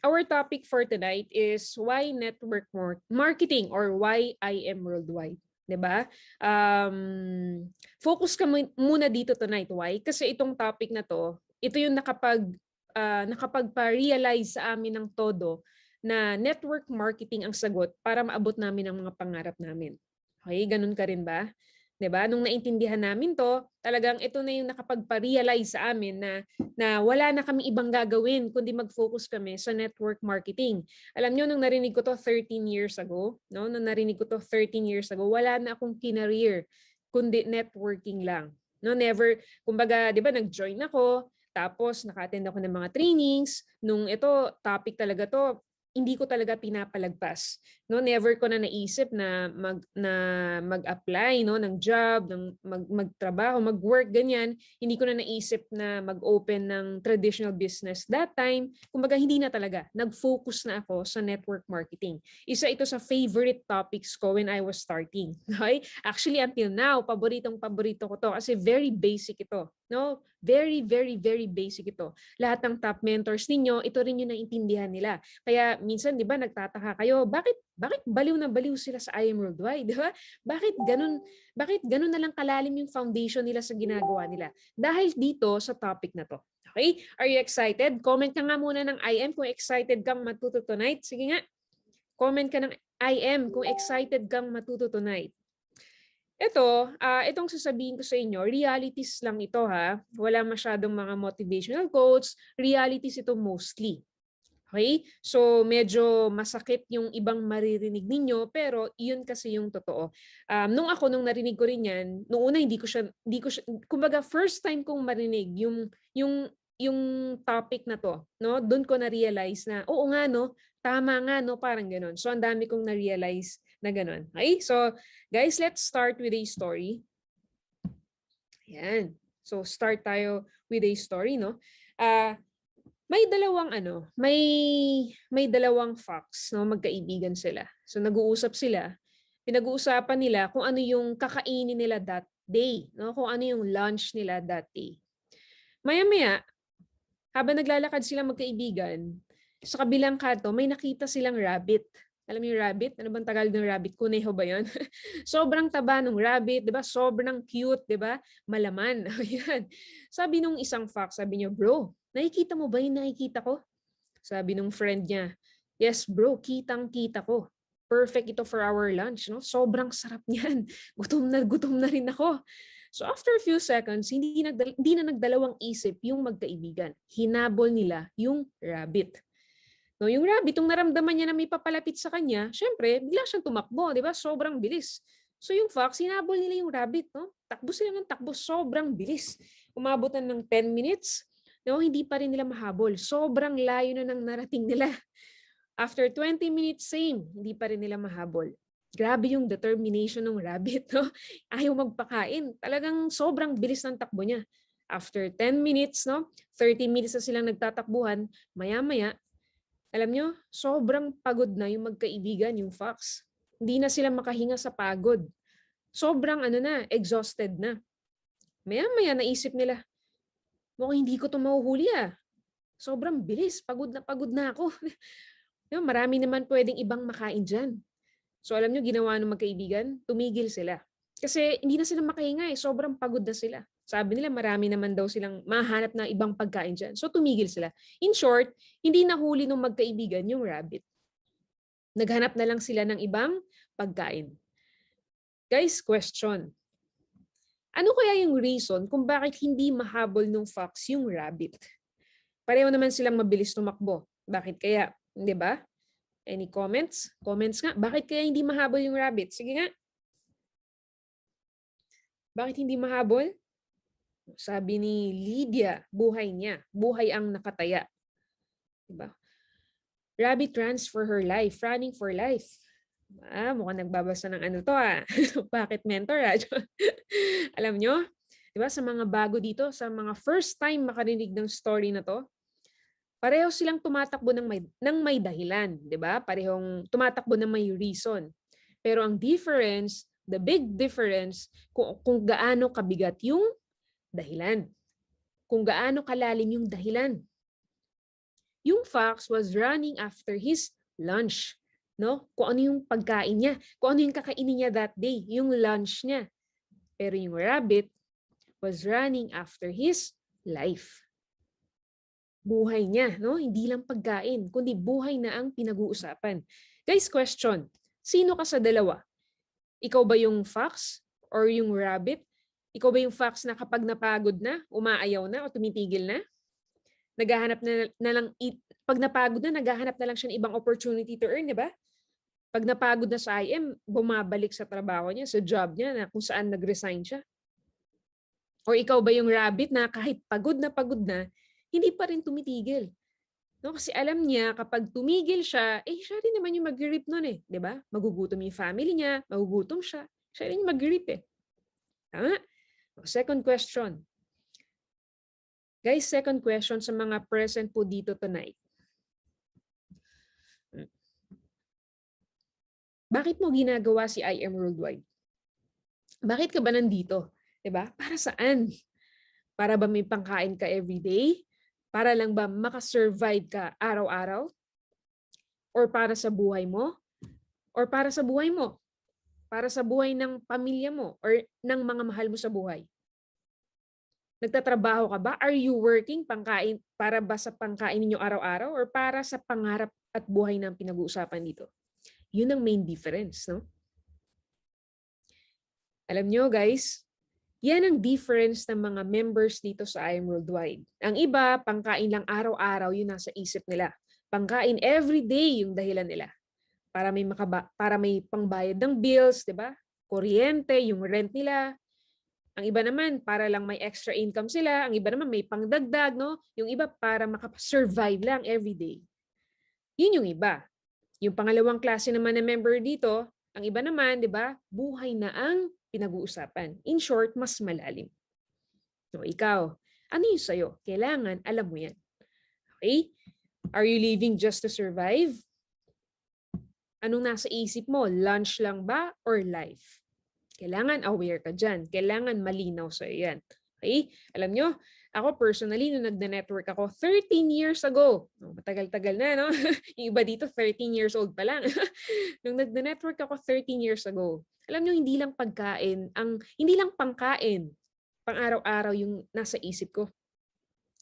our topic for tonight is why network marketing or why I am worldwide. 'Di ba? Focus ka muna dito tonight. Why? Kasi itong topic na to, ito yung nakapagpa-realize sa amin ng todo na network marketing ang sagot para maabot namin ang mga pangarap namin. Okay, ganun ka rin ba? 'Di ba? Nung naintindihan namin 'to, talagang ito na yung nakapagpa-realize sa amin na wala na kami ibang gagawin kundi mag-focus kami sa network marketing. Alam niyo nung narinig ko 'to 13 years ago, no? Nung narinig ko 'to 13 years ago, wala na akong kinareer kundi networking lang. No, never, kumbaga, 'di ba, nag-join ako, tapos naka-attend ako ng mga trainings. Nung ito, topic talaga 'to, hindi ko talaga pinapalagpas. No, never ko na naisip na mag-apply, no, ng job, magtrabaho, mag-work ganyan. Hindi ko na naisip na mag-open ng traditional business that time. Kumbaga hindi na talaga. Nag-focus na ako sa network marketing. Isa ito sa favorite topics ko when I was starting. Okay? Actually until now, paborito ko to kasi very basic ito. No? Very, very, very basic ito. Lahat ng top mentors ninyo, ito rin yung naintindihan nila. Kaya minsan, di ba, nagtataka kayo, bakit baliw na baliw sila sa I Am Worldwide, di ba? Bakit ganun na lang kalalim yung foundation nila sa ginagawa nila? Dahil dito sa topic na to. Okay? Are you excited? Comment ka nga muna ng I am kung excited kang matuto tonight. Sige nga. Comment ka ng I am kung excited kang matuto tonight. Itong sasabihin ko sa inyo, realities lang ito ha. Wala masyadong mga motivational quotes. Realities ito mostly. Okay? So medyo masakit yung ibang maririnig ninyo pero yun kasi yung totoo. Nung narinig ko rin yan, nung una hindi ko siya, kumbaga first time kong marinig yung topic na to, no? Doon ko na-realize na oo nga no, tama nga no, parang ganoon. So ang dami kong na-realize na ganoon. Okay? So guys, let's start with a story. Ayan. So start tayo with a story, no? May dalawang fox, no, magkaibigan sila. So nag-uusap sila. Pinag-uusapan nila kung ano yung kakainin nila that day, no? Kung ano yung lunch nila that day. Maya-maya, habang naglalakad silang magkaibigan, sa kabilang kanto may nakita silang rabbit. Alam mo yung rabbit? Ano bang Tagalog ng rabbit? Kuneho ba 'yon? Sobrang taba ng rabbit, 'di ba? Sobrang cute, 'di ba? Malaman. Ayan. Sabi nung isang fox, sabi niya, "Bro, nakikita mo ba yung nakikita ko?" Sabi nung friend niya, "Yes bro, kitang-kita ko. Perfect ito for our lunch, no? Sobrang sarap niyan. Gutom na rin ako." So after a few seconds, hindi na nagdalawang isip yung magkaibigan. Hinabol nila yung rabbit. No, yung rabbit, yung naramdaman niya na may papalapit sa kanya, syempre, bigla siyang tumakbo, di ba? Sobrang bilis. So yung fox, hinabol nila yung rabbit, no? Takbo sila ng takbo, sobrang bilis. Umabutan ng 10 minutes, no, hindi pa rin nila mahabol. Sobrang layo na ng narating nila. After 20 minutes, same, hindi pa rin nila mahabol. Grabe yung determination ng rabbit, no? Ayaw magpakain. Talagang sobrang bilis ng takbo niya. After 10 minutes, no, 30 minutes na silang nagtatakbuhan, maya-maya, alam nyo, sobrang pagod na yung magkaibigan, yung fox. Hindi na sila makahinga sa pagod. Sobrang exhausted na. Maya-maya naisip nila, mukhang hindi ko ito mahuhuli ah. Sobrang bilis, pagod na ako. Marami naman pwedeng ibang makain dyan. So alam nyo, ginawa ng magkaibigan, tumigil sila. Kasi hindi na sila makahinga eh, sobrang pagod na sila. Sabi nila marami naman daw silang mahanap na ibang pagkain dyan. So tumigil sila. In short, hindi nahuli ng magkaibigan yung rabbit. Naghanap na lang sila ng ibang pagkain. Guys, question. Ano kaya yung reason kung bakit hindi mahabol ng fox yung rabbit? Pareho naman silang mabilis tumakbo. Bakit kaya? Di ba? Any comments? Comments nga. Bakit kaya hindi mahabol yung rabbit? Sige nga. Bakit hindi mahabol? Sabi ni Lydia, buhay niya. Buhay ang nakataya. Diba? Rabbit runs for her life. Running for life. Mukhang nagbabasa ng ano to ah. Bakit mentor ah? Alam nyo? Diba? Sa mga bago dito, sa mga first time makarinig ng story na to, pareho silang tumatakbo ng may dahilan. Diba? Parehong tumatakbo ng may reason. Pero ang difference, the big difference, kung gaano kabigat yung dahilan. Kung gaano kalalim yung dahilan. Yung fox was running after his lunch. No? Kung ano yung pagkain niya, kung ano yung kakainin niya that day, yung lunch niya. Pero yung rabbit was running after his life. Buhay niya, no? Hindi lang pagkain, kundi buhay na ang pinag-uusapan. Guys, question. Sino ka sa dalawa? Ikaw ba yung fox or yung rabbit? Ikaw ba yung fox na kapag napagod na, umaayaw na o tumitigil na? Naghahanap na lang, pag napagod na, naghahanap na lang siya ng ibang opportunity to earn, di ba? Pag napagod na sa IM, bumabalik sa trabaho niya, sa job niya na kung saan nag-resign siya. O ikaw ba yung rabbit na kahit pagod na, hindi pa rin tumitigil? No, kasi alam niya kapag tumigil siya, siya rin naman yung mag-reap nun eh. 'Di ba? Magugutom yung family niya, magugutom siya. Siya rin yung mag-reap eh. Tama? Second question. Guys, second question sa mga present po dito tonight. Bakit mo ginagawa si IM Worldwide? Bakit ka ba nandito? 'Di ba? Para saan? Para ba may pangkain ka everyday? Para lang ba makasurvive ka araw-araw? Or para sa buhay mo? Or para sa buhay mo? Para sa buhay ng pamilya mo? Or ng mga mahal mo sa buhay? Nagtatrabaho ka ba? Are you working pangkain para ba sa pangkain ninyo araw-araw? Or para sa pangarap at buhay na pinag-uusapan dito? Yun ang main difference, no? Alam nyo guys, yan ang difference ng mga members dito sa IM Worldwide. Ang iba, pangkain lang araw-araw, yun nasa isip nila. Pangkain everyday yung dahilan nila. Para may pangbayad ng bills, 'di ba? Kuryente, yung rent nila. Ang iba naman para lang may extra income sila, ang iba naman may pangdagdag, no? Yung iba para makasurvive lang everyday. Yun yung iba. Yung pangalawang klase naman na member dito, ang iba naman, 'di ba? Buhay na ang pinag-uusapan. In short, mas malalim. So, ikaw, ano yung sa'yo? Kailangan, alam mo yan. Okay? Are you living just to survive? Anong nasa isip mo? Lunch lang ba or life? Kailangan aware ka dyan. Kailangan malinaw sa'yo yan. Okay? Alam nyo, ako personally, nung nagda-network ako 13 years ago, matagal-tagal na, no? Yung iba dito, 13 years old pa lang. Nung nagda-network ako 13 years ago, alam nyo, hindi lang pagkain, hindi lang pangkain, pang araw-araw yung nasa isip ko.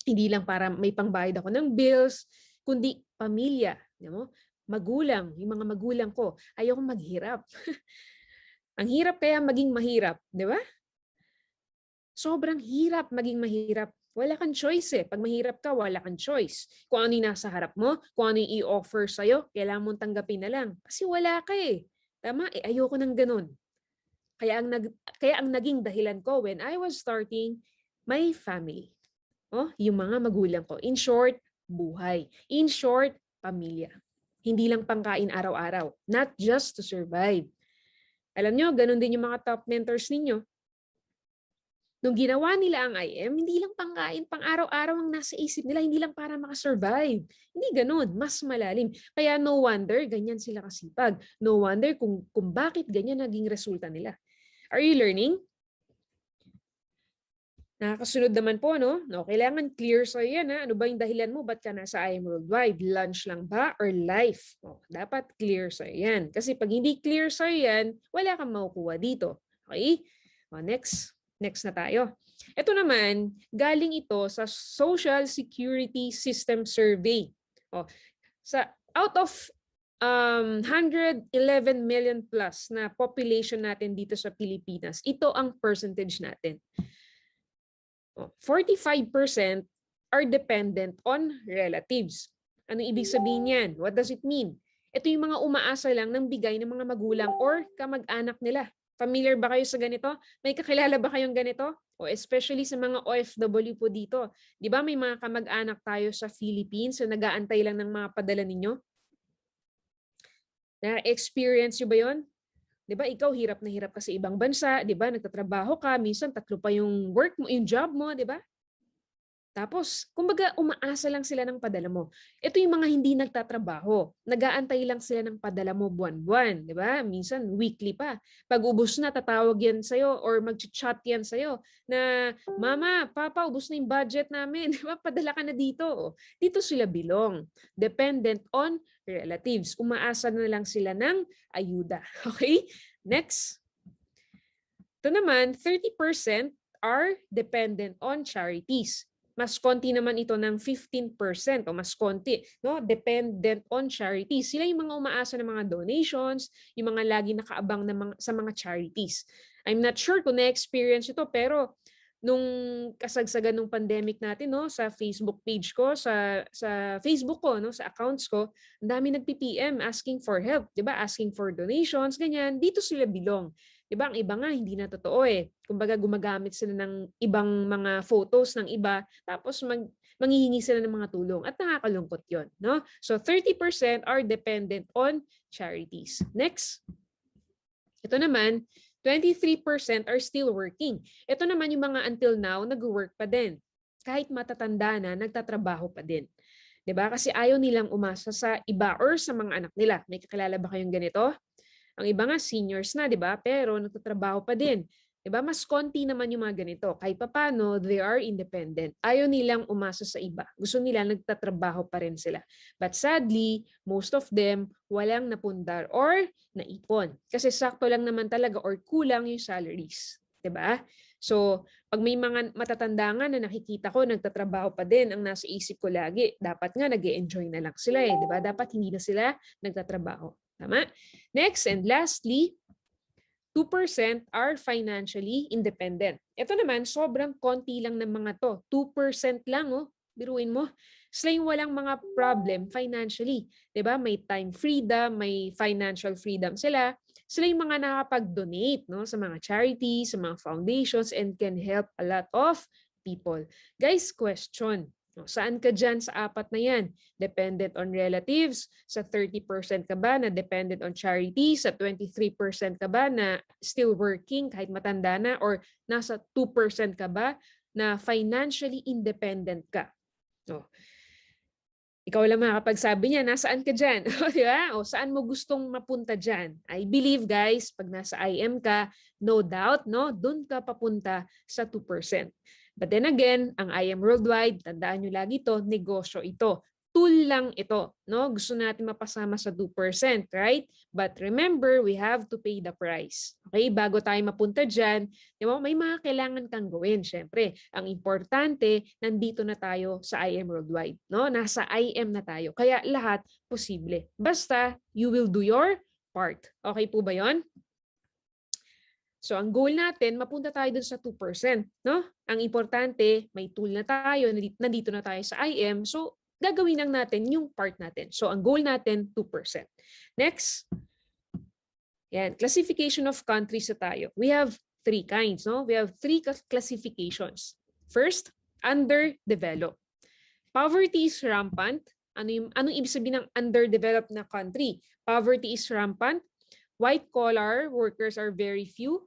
Hindi lang para may pangbayad ako ng bills, kundi pamilya, mo? Magulang, yung mga magulang ko, ayoko maghirap. Ang hirap kaya maging mahirap, di ba? Sobrang hirap maging mahirap. Wala kang choice eh. Pag mahirap ka, wala kang choice. Kung ano yung nasa harap mo, kung ano yung i-offer sa'yo, kailangan mong tanggapin na lang. Kasi wala ka eh. Tama? Ayoko ng ganun. Kaya ang naging dahilan ko when I was starting my family. Yung mga magulang ko. In short, buhay. In short, pamilya. Hindi lang pangkain araw-araw. Not just to survive. Alam nyo, ganun din yung mga top mentors ninyo. Nung ginawa nila ang IM, hindi lang pangkain, pang araw-araw ang nasa isip nila, hindi lang para makasurvive. Hindi ganun, mas malalim. Kaya no wonder, ganyan sila kasipag. No wonder kung bakit ganyan naging resulta nila. Are you learning? Nakakasunod naman po, no? Kailangan clear sa'yo yan, ha? Ano ba yung dahilan mo? Ba't ka nasa IM Worldwide? Lunch lang ba or life? Dapat clear sa'yo yan. Kasi pag hindi clear sa'yo yan, wala kang makukuha dito. Okay? Next na tayo. Ito naman, galing ito sa Social Security System Survey. Out of 111 million plus na population natin dito sa Pilipinas, ito ang percentage natin. 45% are dependent on relatives. Ano ibig sabihin yan? What does it mean? Ito yung mga umaasa lang ng bigay ng mga magulang or kamag-anak nila. Familiar ba kayo sa ganito? May kakilala ba kayong ganito? O especially sa mga OFW po dito. Di ba may mga kamag-anak tayo sa Philippines na nag-aantay lang ng mga padala ninyo? Na-experience nyo ba yun? Di ba ikaw hirap na hirap ka sa ibang bansa, di ba? Nagtatrabaho ka, minsan 3 pa yung work mo, yung job mo, di ba? Tapos, kumbaga, umaasa lang sila ng padala mo. Ito yung mga hindi nagtatrabaho. Nag-aantay lang sila ng padala mo buwan-buwan. Di ba? Minsan, weekly pa. Pag ubos na, tatawag yan sa'yo or mag-chat yan sa'yo na, Mama, Papa, ubos na yung budget namin. Di ba? Padala ka na dito. Dito sila belong. Dependent on relatives. Umaasa na lang sila ng ayuda. Okay? Next. Ito naman, 30% are dependent on charities. Mas konti naman ito ng 15% o mas konti, no? Dependent on charities. Sila yung mga umaasa ng mga donations, yung mga lagi nakaabang sa mga charities. I'm not sure kung na-experience ito, pero nung kasagsagan ng pandemic natin, no, sa Facebook page ko, sa Facebook ko, no, sa accounts ko, ang dami nagpi-PM asking for help, 'di ba? Asking for donations, ganyan. Dito sila belong. 'Di ba? Ang iba nga hindi na totoo eh. Kumbaga gumagamit sila ng ibang mga photos ng iba tapos manghihingi sila ng mga tulong at nakakalungkot 'yon, no? So 30% are dependent on charities. Next. Ito naman, 23% are still working. Ito naman yung mga until now nag-work pa din. Kahit matatanda na, nagtatrabaho pa din. 'Di ba? Kasi ayaw nilang umasa sa iba or sa mga anak nila. May kakilala ba kayong ganito? Ang iba nga seniors na, 'di ba? Pero nagtatrabaho pa din. 'Di ba? Mas konti naman yung mga ganito. Kahit papaano, they are independent. Ayaw nilang umasa sa iba. Gusto nila nagtatrabaho pa rin sila. But sadly, most of them walang napundar or naipon. Kasi sakto lang naman talaga or kulang yung salaries. 'Di ba? So, pag may mga matatanda nga na nakikita ko nagtatrabaho pa din, ang nasa isip ko lagi, dapat nga nag-e-enjoy na lang sila eh, 'di ba? Dapat hindi na sila nagtatrabaho. Tama? Next and lastly, 2% are financially independent. Ito naman, sobrang konti lang ng mga to. 2% lang, oh. Biruin mo. Sila yung walang mga problem financially. 'Di ba? May time freedom, may financial freedom sila. Sila yung mga nakapag-donate, no, sa mga charities, sa mga foundations, and can help a lot of people. Guys, question. Saan ka dyan sa apat na yan? Dependent on relatives? Sa 30% ka ba na dependent on charity? Sa 23% ka ba na still working kahit matanda na? Or nasa 2% ka ba na financially independent ka? So, ikaw lang makakapagsabi niya, nasaan ka dyan? Di ba? O saan mo gustong mapunta dyan? I believe guys, pag nasa IM ka, no doubt, no, doon ka papunta sa 2%. But then again, ang IM Worldwide, tandaan nyo lagi ito, negosyo ito. Tool lang ito. No? Gusto natin mapasama sa 2%, right? But remember, we have to pay the price. Okay? Bago tayo mapunta dyan, di ba, may mga kailangan kang gawin. Siyempre, ang importante, nandito na tayo sa IM Worldwide. No? Nasa IM na tayo. Kaya lahat posible. Basta, you will do your part. Okay po ba yon? So ang goal natin, mapunta tayo dun sa 2%. No? Ang importante, may tool na tayo, nandito na tayo sa IM, so gagawin lang natin yung part natin. So ang goal natin, 2%. Next, yan, classification of countries na tayo. We have 3 kinds. No? We have 3 classifications. First, underdeveloped. Poverty is rampant. Anong ibig sabihin ng underdeveloped na country? Poverty is rampant. White-collar workers are very few.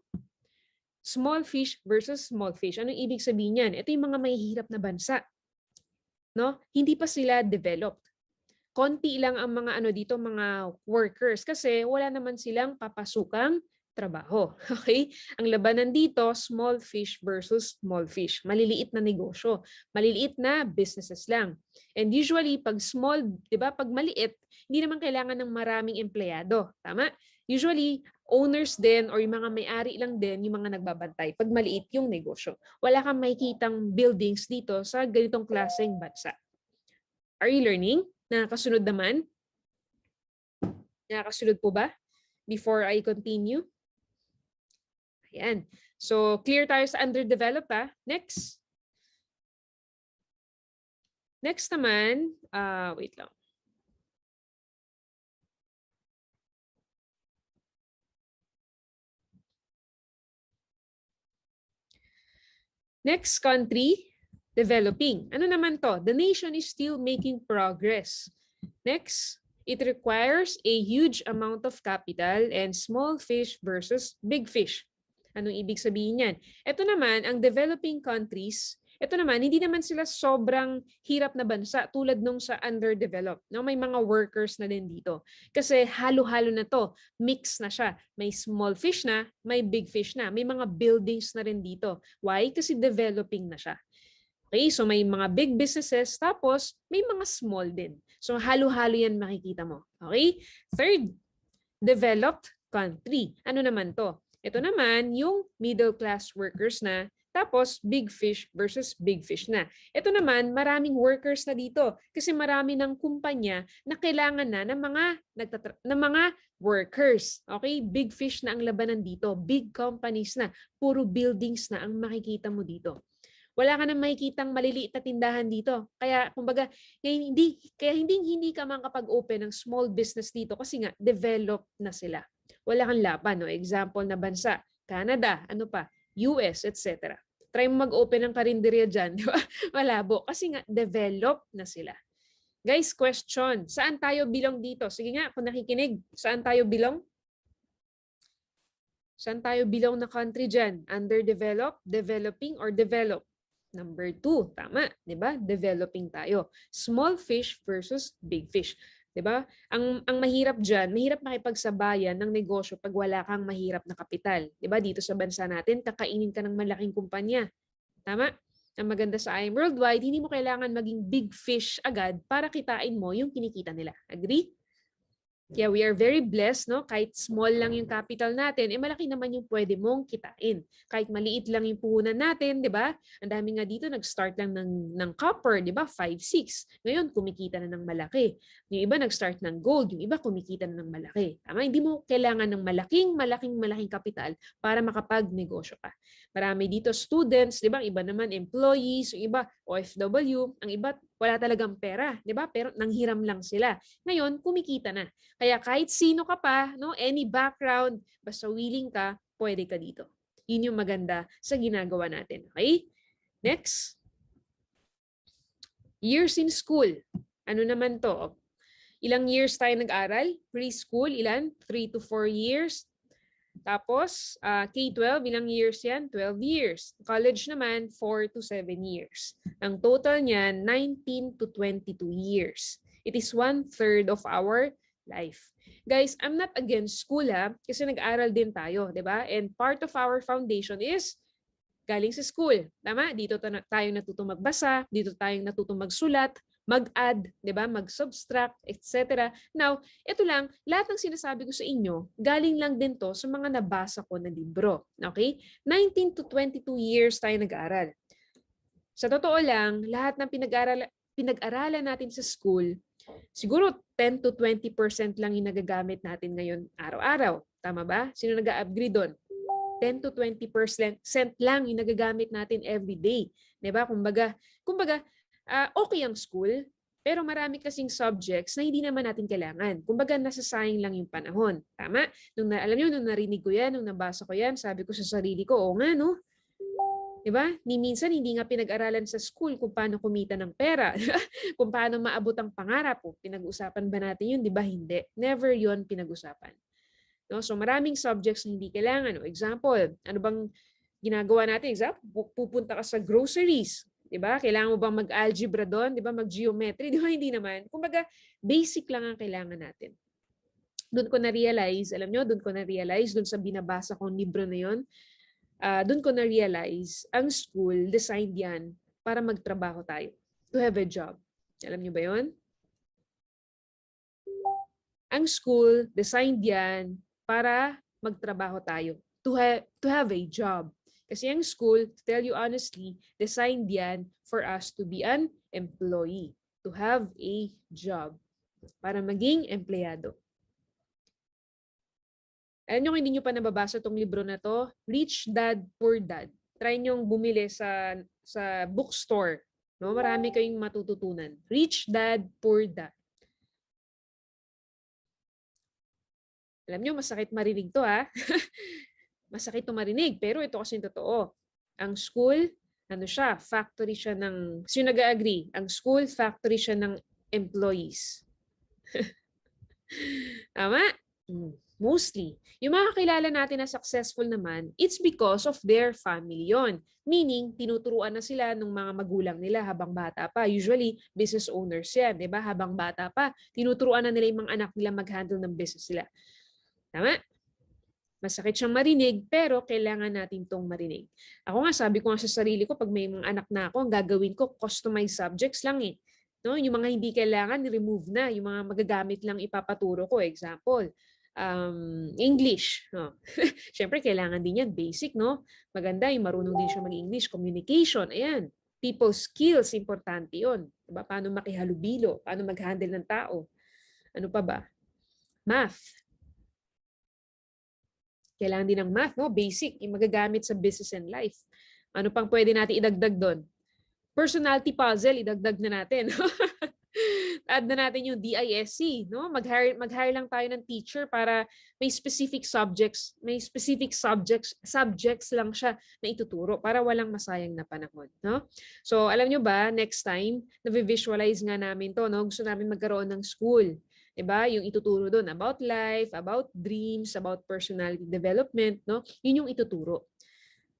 Small fish versus small fish. Anong ibig sabihin yan? Ito yung mga mahihirap na bansa. No? Hindi pa sila developed. Konti lang ang mga dito, mga workers kasi wala naman silang papasukang trabaho. Okay? Ang labanan dito, small fish versus small fish. Maliliit na negosyo. Maliliit na businesses lang. And usually, pag small, di ba, pag maliit, hindi naman kailangan ng maraming empleyado. Tama? Usually, owners din or yung mga may-ari lang din yung mga nagbabantay pag maliit yung negosyo. Wala kang makikitang buildings dito sa ganitong klaseng bansa. Are you learning? Nakakasunod naman? Nakakasunod po ba? Before I continue? Ayan. So, clear tayo sa underdeveloped ha. Next. Next naman, wait lang. Next country, developing. Ano naman to? The nation is still making progress. Next, it requires a huge amount of capital and small fish versus big fish. Anong ibig sabihin yan? Ito naman, ang developing countries, Ito naman, hindi naman sila sobrang hirap na bansa tulad nung sa underdeveloped. No? May mga workers na din dito. Kasi halo-halo na to. Mix na siya. May small fish na, may big fish na. May mga buildings na rin dito. Why? Kasi developing na siya. Okay, so may mga big businesses, tapos may mga small din. So halo-halo yan makikita mo. Okay? Third, developed country. Ano naman to? Ito naman yung middle class workers na, tapos big fish versus big fish na. Ito naman, maraming workers na dito kasi marami ng kumpanya na kailangan na ng mga workers. Okay? Big fish na ang labanan dito. Big companies na. Puro buildings na ang makikita mo dito. Wala ka nang makikitang maliliit na tindahan dito. Kaya kumbaga, hindi ka makapag-open ng small business dito kasi nga developed na sila. Wala kang laban, no? Example na bansa, Canada, ano pa, US, etc. Try mo mag-open ng karinderya dyan, di ba? Malabo kasi nga developed na sila. Guys, question, saan tayo bilong dito? Sige nga, kung nakikinig, saan tayo bilong? Saan tayo bilong na country dyan? Underdeveloped, developing, or developed? Number 2, tama, 'di ba? Developing tayo. Small fish versus big fish, 'di ba? Ang mahirap diyan, mahirap makipagsabayan ng negosyo pag wala kang mahirap na kapital, 'di ba? Dito sa bansa natin, kakainin ka ng malaking kumpanya. Tama? Ang maganda sa IM Worldwide, hindi mo kailangan maging big fish agad para kitain mo yung kinikita nila. Agree? Kaya we are very blessed, no? Kahit small lang yung capital natin, malaki naman yung pwede mong kitain. Kahit maliit lang yung puhunan natin, di ba? Ang dami nga dito, nag-start lang ng copper, di ba? 5, 6. Ngayon, kumikita na ng malaki. Yung iba nag-start ng gold, yung iba kumikita na ng malaki. Tama? Hindi mo kailangan ng malaking kapital para makapag-negosyo ka. Marami dito students, di ba? Iba naman employees, yung iba OFW, ang iba wala talagang pera, di ba? Pero nanghiram lang sila. Ngayon, kumikita na. Kaya kahit sino ka pa, no, any background, basta willing ka, pwede ka dito. Yun yung maganda sa ginagawa natin. Okay? Next. Years in school. Ano naman to? Ilang years tayo nag-aral? Preschool, ilan? 3 to 4 years. Tapos, K-12, ilang years yan? 12 years. College naman, 4 to 7 years. Ang total niyan, 19 to 22 years. It is 1/3 of our life. Guys, I'm not against school kasi nag-aral din tayo, 'di ba? And part of our foundation is galing sa school. Tama? Dito tayo natutong magbasa, dito tayo natutong magsulat, mag-add, 'di ba? Mag-subtract, etc. Now, ito lang, lahat ng sinasabi ko sa inyo, galing lang din to sa mga nabasa ko na libro. Okay? 19 to 22 years tayo nag-aral. Sa totoo lang, lahat ng pinag-aralan natin sa school, siguro 10 to 20% lang yung nagagamit natin ngayon araw-araw. Tama ba? Sino nag-upgrade doon? 10 to 20% lang yung nagagamit natin every day. Diba? Kumbaga, okay ang school, pero marami kasing subjects na hindi naman natin kailangan. Kumbaga, nasasayang lang yung panahon. Tama? Alam nyo, nung narinig ko yan, nung nabasa ko yan, sabi ko sa sarili ko, oo nga, no? Diba? Minsan hindi nga pinag-aralan sa school kung paano kumita ng pera, kung paano maabot ang pangarap po. Pinag-usapan ba natin yun? Diba? Hindi. Never yun pinag-usapan. No? So maraming subjects na hindi kailangan. Example, ano bang ginagawa natin? Example, pupunta ka sa groceries. Diba? Kailangan mo bang mag-algebra doon? Diba? Mag-geometry? Diba? Hindi naman. Kumbaga, basic lang ang kailangan natin. Doon ko na-realize, alam nyo, doon sa binabasa kong libro na yun, doon ko na-realize, ang school, designed yan para magtrabaho tayo. To have a job. Alam niyo ba yun? Ang school, designed yan para magtrabaho tayo. To have a job. Kasi ang school, to tell you honestly, designed yan for us to be an employee. To have a job. Para maging empleyado. Alam nyo, hindi nyo pa nababasa itong libro na to, Rich Dad, Poor Dad. Try nyong bumili sa bookstore. No? Marami kayong matututunan. Rich Dad, Poor Dad. Alam nyo, masakit marinig to Masakit to marinig, pero ito kasi totoo. Ang school, factory siya ng, sino nag-agree? Ang school, factory siya ng employees. Tama? Mostly. Yung mga kakilala natin na successful naman, it's because of their family yon. Meaning, tinuturuan na sila ng mga magulang nila habang bata pa. Usually, business owners yan, di ba? Habang bata pa, tinuturuan na nila yung mga anak nila mag-handle ng business nila. Tama? Masakit siyang marinig, pero kailangan natin tong marinig. Ako nga, sabi ko nga sa sarili ko, pag may mga anak na ako, ang gagawin ko, customized subjects lang eh. No, yung mga hindi kailangan, remove na. Yung mga magagamit lang ipapaturo ko. Example, English. No? Siyempre, kailangan din yan. Basic, no? Maganda yung marunong din siya mag-English. Communication, ayan. People skills, importante yun. Diba? Paano makihalubilo? Paano mag-handle ng tao? Ano pa ba? Math. Kailangan din ng math, no? Basic, yung magagamit sa business and life. Ano pang pwede natin idagdag doon? Personality puzzle, idagdag na natin. Add na natin yung DISC, no? Mag-hire lang tayo ng teacher para may specific subjects lang siya na ituturo para walang masayang na panahon, no? So, alam nyo ba, next time, na-visualize nga namin to, no? Gusto namin magkaroon ng school. Diba? Yung ituturo doon about life, about dreams, about personality development, no? Yun yung ituturo.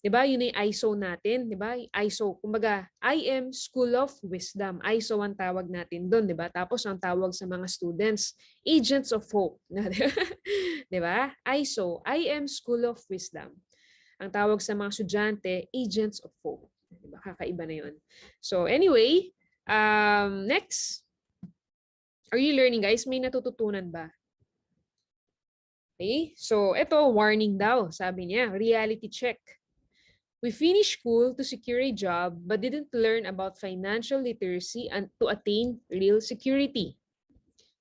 Diba? Yun yung ISO natin, diba? ISO, kumbaga, I am School of Wisdom. ISO ang tawag natin doon, diba? Tapos ang tawag sa mga students, Agents of Hope. Diba? ISO, I am School of Wisdom. Ang tawag sa mga estudyante, Agents of Hope. Diba? Kakaiba na yun. So anyway, next. Are you learning, guys? May natututunan ba? Okay? So, ito, warning daw. Sabi niya, reality check. We finished school to secure a job but didn't learn about financial literacy and to attain real security.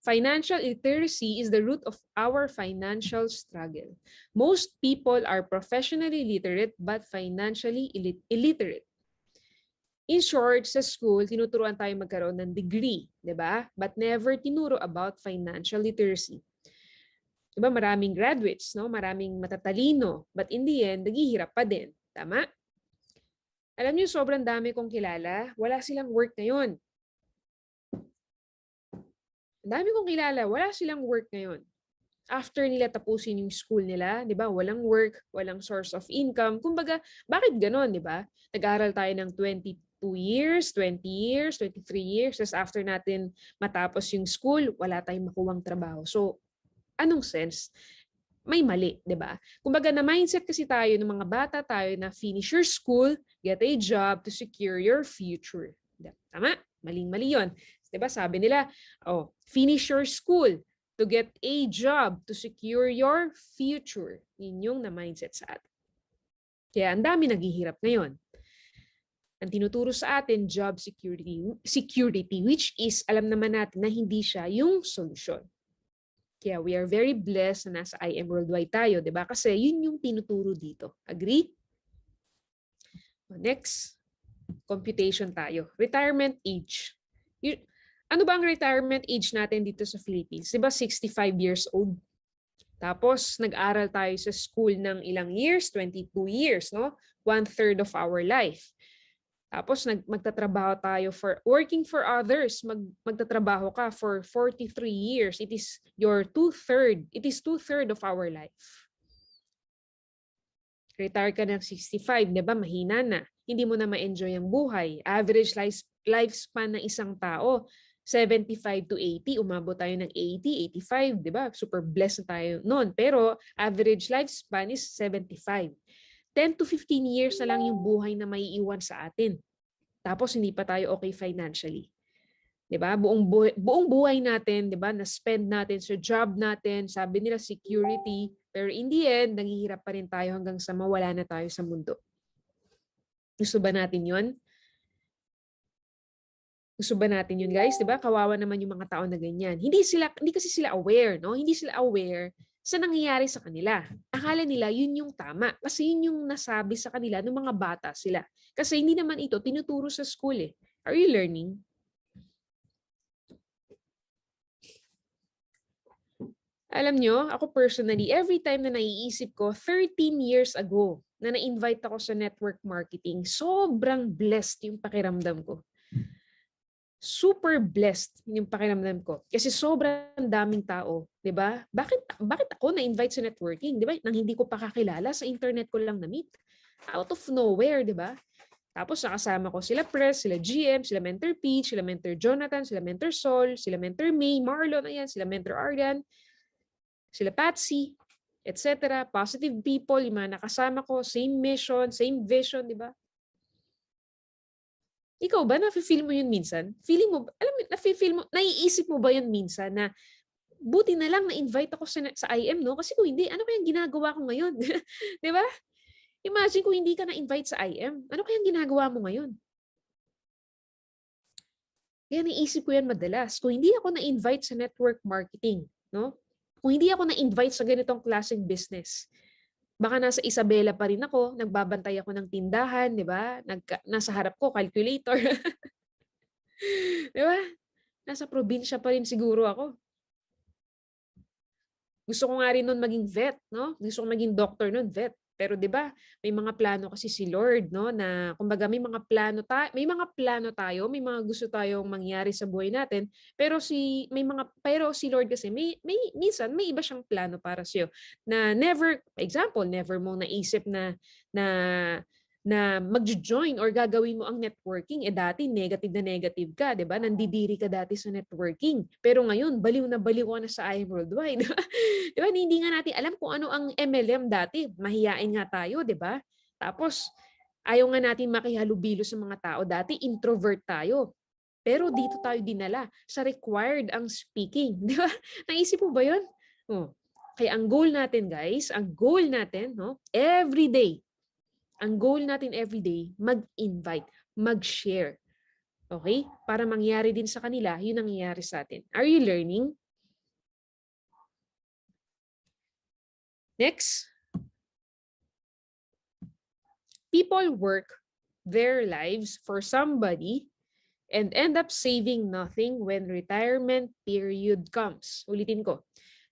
Financial literacy is the root of our financial struggle. Most people are professionally literate but financially illiterate. In short, sa school, tinuturuan tayo magkaroon ng degree, di ba? But never tinuro about financial literacy. Di ba? Maraming graduates, no? Maraming matatalino, but in the end, naghihirap pa din. Tama? Alam niyo, sobrang dami kong kilala, wala silang work ngayon. Ang dami kong kilala, wala silang work ngayon. After nila tapusin yung school nila, di ba? Walang work, walang source of income. Kumbaga, bakit ganon, di ba? Nag-aaral tayo ng 22 years, 20 years, 23 years. Tapos after natin matapos yung school, wala tayong makuwang trabaho. So, anong sense? May mali, di ba? Kumbaga na mindset kasi tayo ng mga bata tayo na finish your school, get a job to secure your future. Tama? Maling-mali yun. Di ba? Sabi nila, oh, finish your school to get a job to secure your future. Yun yung na mindset sa atin. Kaya ang dami naghihirap ngayon. Ang tinuturo sa atin, job security, which is, alam naman natin na hindi siya yung solusyon. Kaya we are very blessed na nasa IM Worldwide tayo, di ba? Kasi yun yung tinuturo dito. Agree? Next, computation tayo. Retirement age. Ano ba ang retirement age natin dito sa Philippines? Di ba 65 years old? Tapos, nag-aral tayo sa school ng ilang years? 22 years, no? 1/3 of our life. Tapos magtatrabaho tayo for working for others. Magtatrabaho ka for 43 years. It is your 2/3. It is 2/3 of our life. Retire ka ng 65, 'di ba? Mahina na. Hindi mo na ma-enjoy ang buhay. Average lifespan ng isang tao 75 to 80, umabot tayo ng 80, 85, 'di ba? Super blessed na tayo noon. Pero average lifespan is 75. 10 to 15 years na lang yung buhay na maiiwan sa atin. Tapos hindi pa tayo okay financially. 'Di ba? Buong buhay natin, 'di ba? Na-spend natin sa job natin, sabi nila security, pero in the end, naghihirap pa rin tayo hanggang sa mawala na tayo sa mundo. Gusto ba natin 'yon? Gusto ba natin 'yun, guys? 'Di ba? Kawawa naman yung mga tao na ganyan. Hindi kasi sila aware, no? Hindi sila aware sa nangyayari sa kanila. Akala nila yun yung tama kasi yun yung nasabi sa kanila ng mga bata sila. Kasi hindi naman ito tinuturo sa school eh. Are you learning? Alam nyo, ako personally, every time na naiisip ko, 13 years ago, na na-invite ako sa network marketing, sobrang blessed yung pakiramdam ko. super blessed yung pakiramdam ko. Kasi sobrang daming tao, 'di ba? Bakit ako na-invite sa networking, 'di ba? Nang hindi ko pa kakilala, sa internet ko lang na-meet. Out of nowhere, 'di ba? Tapos nakasama ko sila Press, sila GM, sila Mentor Peach, sila Mentor Jonathan, sila Mentor Sol, sila Mentor May, Marlon, ayan, sila Mentor Aryan, sila Patsy, etc. Positive people, yung mga nakasama ko, same mission, same vision, di ba? Ikaw ba, nafe-feel mo yun minsan? Feeling mo, alam mo, nafe-feel mo, naiisip mo ba yun minsan na buti na lang na-invite ako sa IM, no? Kasi kung hindi, ano kayang ginagawa ko ngayon? Di ba? Imagine kung hindi ka na-invite sa IM, ano kayang ginagawa mo ngayon? Kaya naisip ko yan madalas. Kung hindi ako na-invite sa network marketing, no? Kung hindi ako na-invite sa ganitong klaseng business, baka nasa Isabela pa rin ako, nagbabantay ako ng tindahan, di ba? Nasa harap ko, calculator. Di ba? Nasa probinsya pa rin siguro ako. Gusto ko nga rin nun maging vet, no? Gusto ko maging doctor nun, vet. Pero 'di ba, may mga plano kasi si Lord, no, na kumbaga may mga plano tayo, may mga gusto tayong mangyari sa buhay natin, pero si Lord kasi may minsan may iba siyang plano para sa iyo na never, example, never mo naisip na na magjo-join or gagawin mo ang networking. Dati negative ka, 'di ba? Nandidiri ka dati sa networking. Pero ngayon, baliw na baliw ka na sa IM Worldwide. 'Di ba? Hindi nga natin alam kung ano ang MLM dati. Mahiyain nga tayo, 'di ba? Tapos ayaw nga natin makihalubilo sa mga tao. Dati introvert tayo. Pero dito tayo dinala sa required ang speaking, 'di ba? Naisip mo ba 'yon? Oh. Kaya ang goal natin, guys, no, every day, ang goal natin everyday, mag-invite, mag-share. Okay? Para mangyari din sa kanila, yun ang nangyayari sa atin. Are you learning? Next. People work their lives for somebody and end up saving nothing when retirement period comes. Ulitin ko.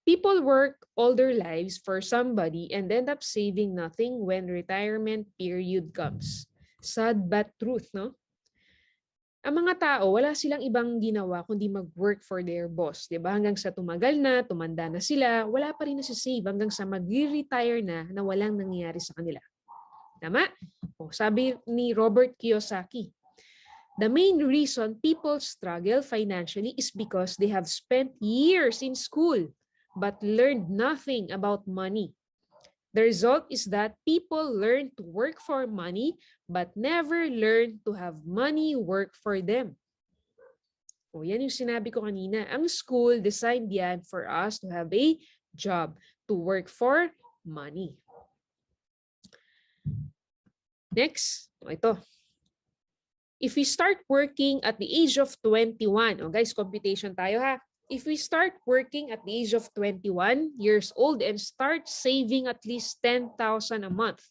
People work all their lives for somebody and end up saving nothing when retirement period comes. Sad but truth, no? Ang mga tao, wala silang ibang ginawa kundi mag-work for their boss. Diba? Hanggang sa tumagal na, tumanda na sila, wala pa rin nasisave hanggang sa mag-retire na walang nangyayari sa kanila. Tama? O, sabi ni Robert Kiyosaki, the main reason people struggle financially is because they have spent years in school but learned nothing about money. The result is that people learn to work for money but never learn to have money work for them. O, yan yung sinabi ko kanina. Ang school designed yan for us to have a job, to work for money. Next, ito. If we start working at the age of 21, guys, computation tayo ha. If we start working at the age of 21 years old and start saving at least 10,000 a month.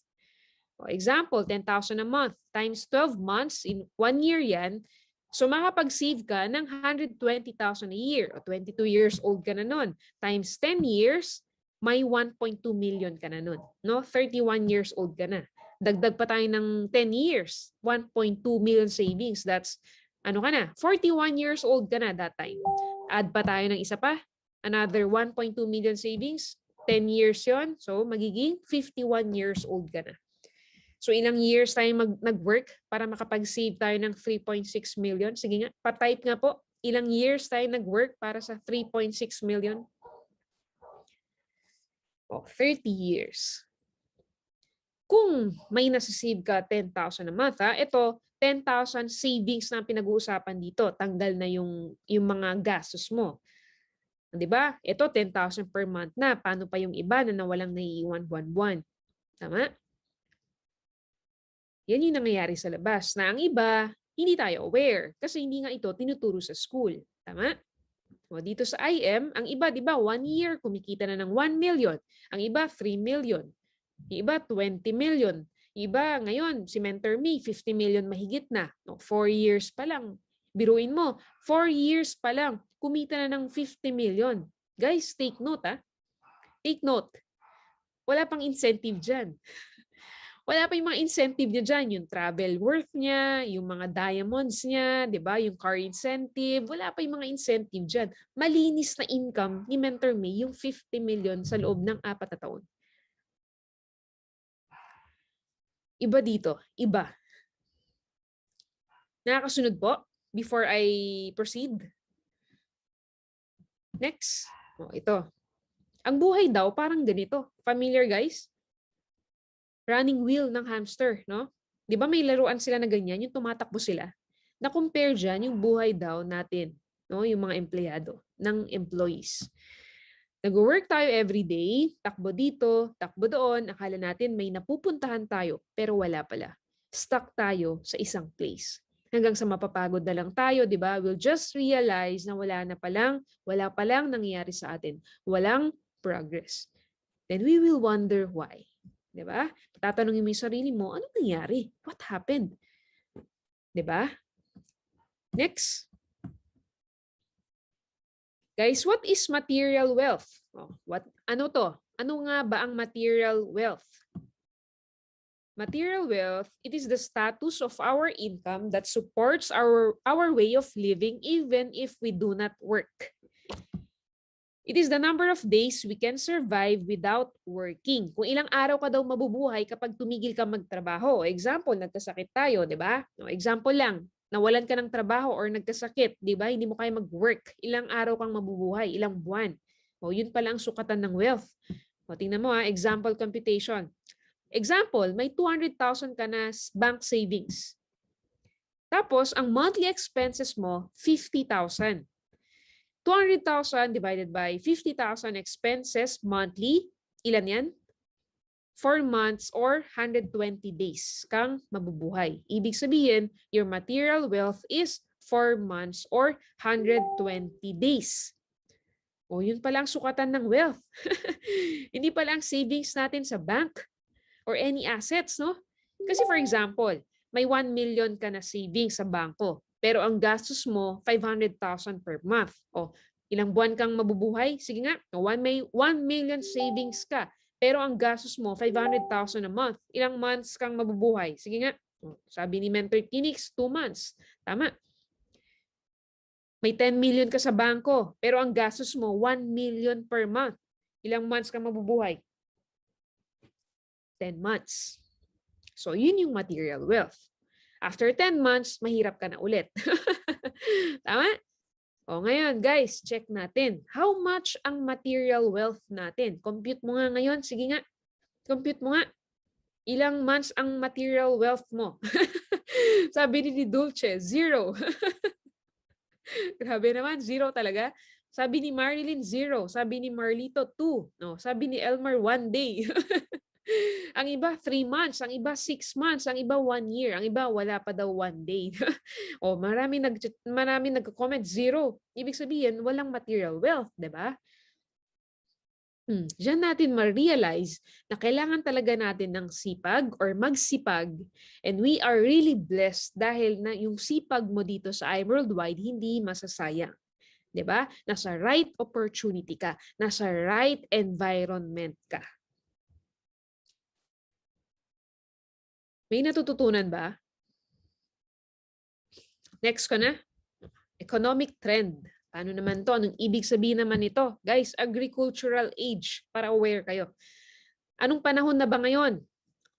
For example, 10,000 a month times 12 months, in 1 year yan. So makapag-save ka ng 120,000 a year o 22 years old ka na nun. Times 10 years, may 1.2 million ka na nun. No? 31 years old ka na. Dagdag pa tayo ng 10 years, 1.2 million savings. That's, ano ka na, 41 years old ka na that time. Add pa tayo ng isa pa, another 1.2 million savings, 10 years yon. So magiging 51 years old ka na. So ilang years tayo nag-work para makapag-save tayo ng 3.6 million? Sige nga, pa-type nga po. Ilang years tayo nag-work para sa 3.6 million? 30 years. Kung may nasasave ka 10,000 a month, ito 10,000 savings na pinag-uusapan dito. Tanggal na yung mga gastos mo. 'Di ba? Ito 10,000 per month na. Paano pa yung iba na nawalang naiiwan buwan-buwan? Tama? Yan yung nangyayari sa labas. Na ang iba, hindi tayo aware kasi hindi nga ito tinuturo sa school. Tama? O dito sa IM, ang iba, 'di ba, 1 year kumikita na ng 1 million. Ang iba 3 million. Yung iba 20 million. Iba ngayon, si Mentor Me, 50 million mahigit na. 4 years pa lang. Biruin mo, 4 years pa lang, kumita na ng 50 million. Guys, take note. Take note. Wala pang incentive dyan. Wala pa yung mga incentive niya dyan, yung travel worth niya, yung mga diamonds niya, di ba? Yung car incentive, wala pa yung mga incentive dyan. Malinis na income ni Mentor May yung 50 million sa loob ng 4 na taon. Iba dito, iba. Nakakasunod po before I proceed. Next. Oh, ito. Ang buhay daw parang ganito. Familiar, guys? Running wheel ng hamster, no? 'Di ba may laruan sila na ganyan, yung tumatakbo sila? Na-compare dyan yung buhay daw natin, no? Yung mga empleyado ng employees. Nag-work tayo every day, takbo dito, takbo doon, akala natin may napupuntahan tayo, pero wala pala. Stuck tayo sa isang place. Hanggang sa mapapagod na lang tayo, di ba? We'll just realize na wala palang nangyayari sa atin. Walang progress. Then we will wonder why. Di ba? Tatanungin mo yung sarili mo, ano nangyari? What happened? Di ba? Next. Guys, what is material wealth? Oh, ano to? Ano nga ba ang material wealth? Material wealth, it is the status of our income that supports our way of living even if we do not work. It is the number of days we can survive without working. Kung ilang araw ka daw mabubuhay kapag tumigil ka magtrabaho. Example, nagkasakit tayo, di ba? No, example lang, nawalan ka ng trabaho or nagkasakit, di ba? Hindi mo kaya mag-work. Ilang araw kang mabubuhay, ilang buwan. O, yun pala ang sukatan ng wealth. O, tingnan mo ha, example computation. Example, may 200,000 ka na bank savings. Tapos, ang monthly expenses mo, 50,000. 200,000 divided by 50,000 expenses monthly, ilan yan? 4 months or 120 days kang mabubuhay. Ibig sabihin, your material wealth is 4 months or 120 days. O, yun pala ang sukatan ng wealth. Hindi pala ang savings natin sa bank or any assets, no? Kasi for example, may 1 million ka na savings sa bangko, pero ang gastos mo, 500,000 per month. O, ilang buwan kang mabubuhay? Sige nga, 1 million savings ka, pero ang gastos mo, 500,000 a month. Ilang months kang mabubuhay? Sige nga, sabi ni Mentor Kinix, 2 months. Tama. May 10 million ka sa bangko, pero ang gastos mo, 1 million per month. Ilang months kang mabubuhay? 10 months. So, yun yung material wealth. After 10 months, mahirap ka na ulit. Tama? O ngayon, guys, check natin. How much ang material wealth natin? Compute mo nga ngayon. Sige nga. Compute mo nga. Ilang months ang material wealth mo? Sabi ni Dulce, 0. Grabe naman, 0 talaga. Sabi ni Marilyn, 0. Sabi ni Marlito, 2. No, sabi ni Elmer, 1 day. Ang iba 3 months, ang iba 6 months, ang iba 1 year, ang iba wala pa daw 1 day. O marami nagko-comment 0. Ibig sabihin walang material wealth, 'di ba? Diyan natin ma-realize na kailangan talaga natin ng sipag or magsipag, and we are really blessed dahil na yung sipag mo dito sa iWorldwide hindi masasayang. 'Di ba? Nasa right opportunity ka, nasa right environment ka. May natututunan ba? Next ko na. Economic trend. Paano naman to? Anong ibig sabihin naman nito? Guys, agricultural age. Para aware kayo. Anong panahon na ba ngayon?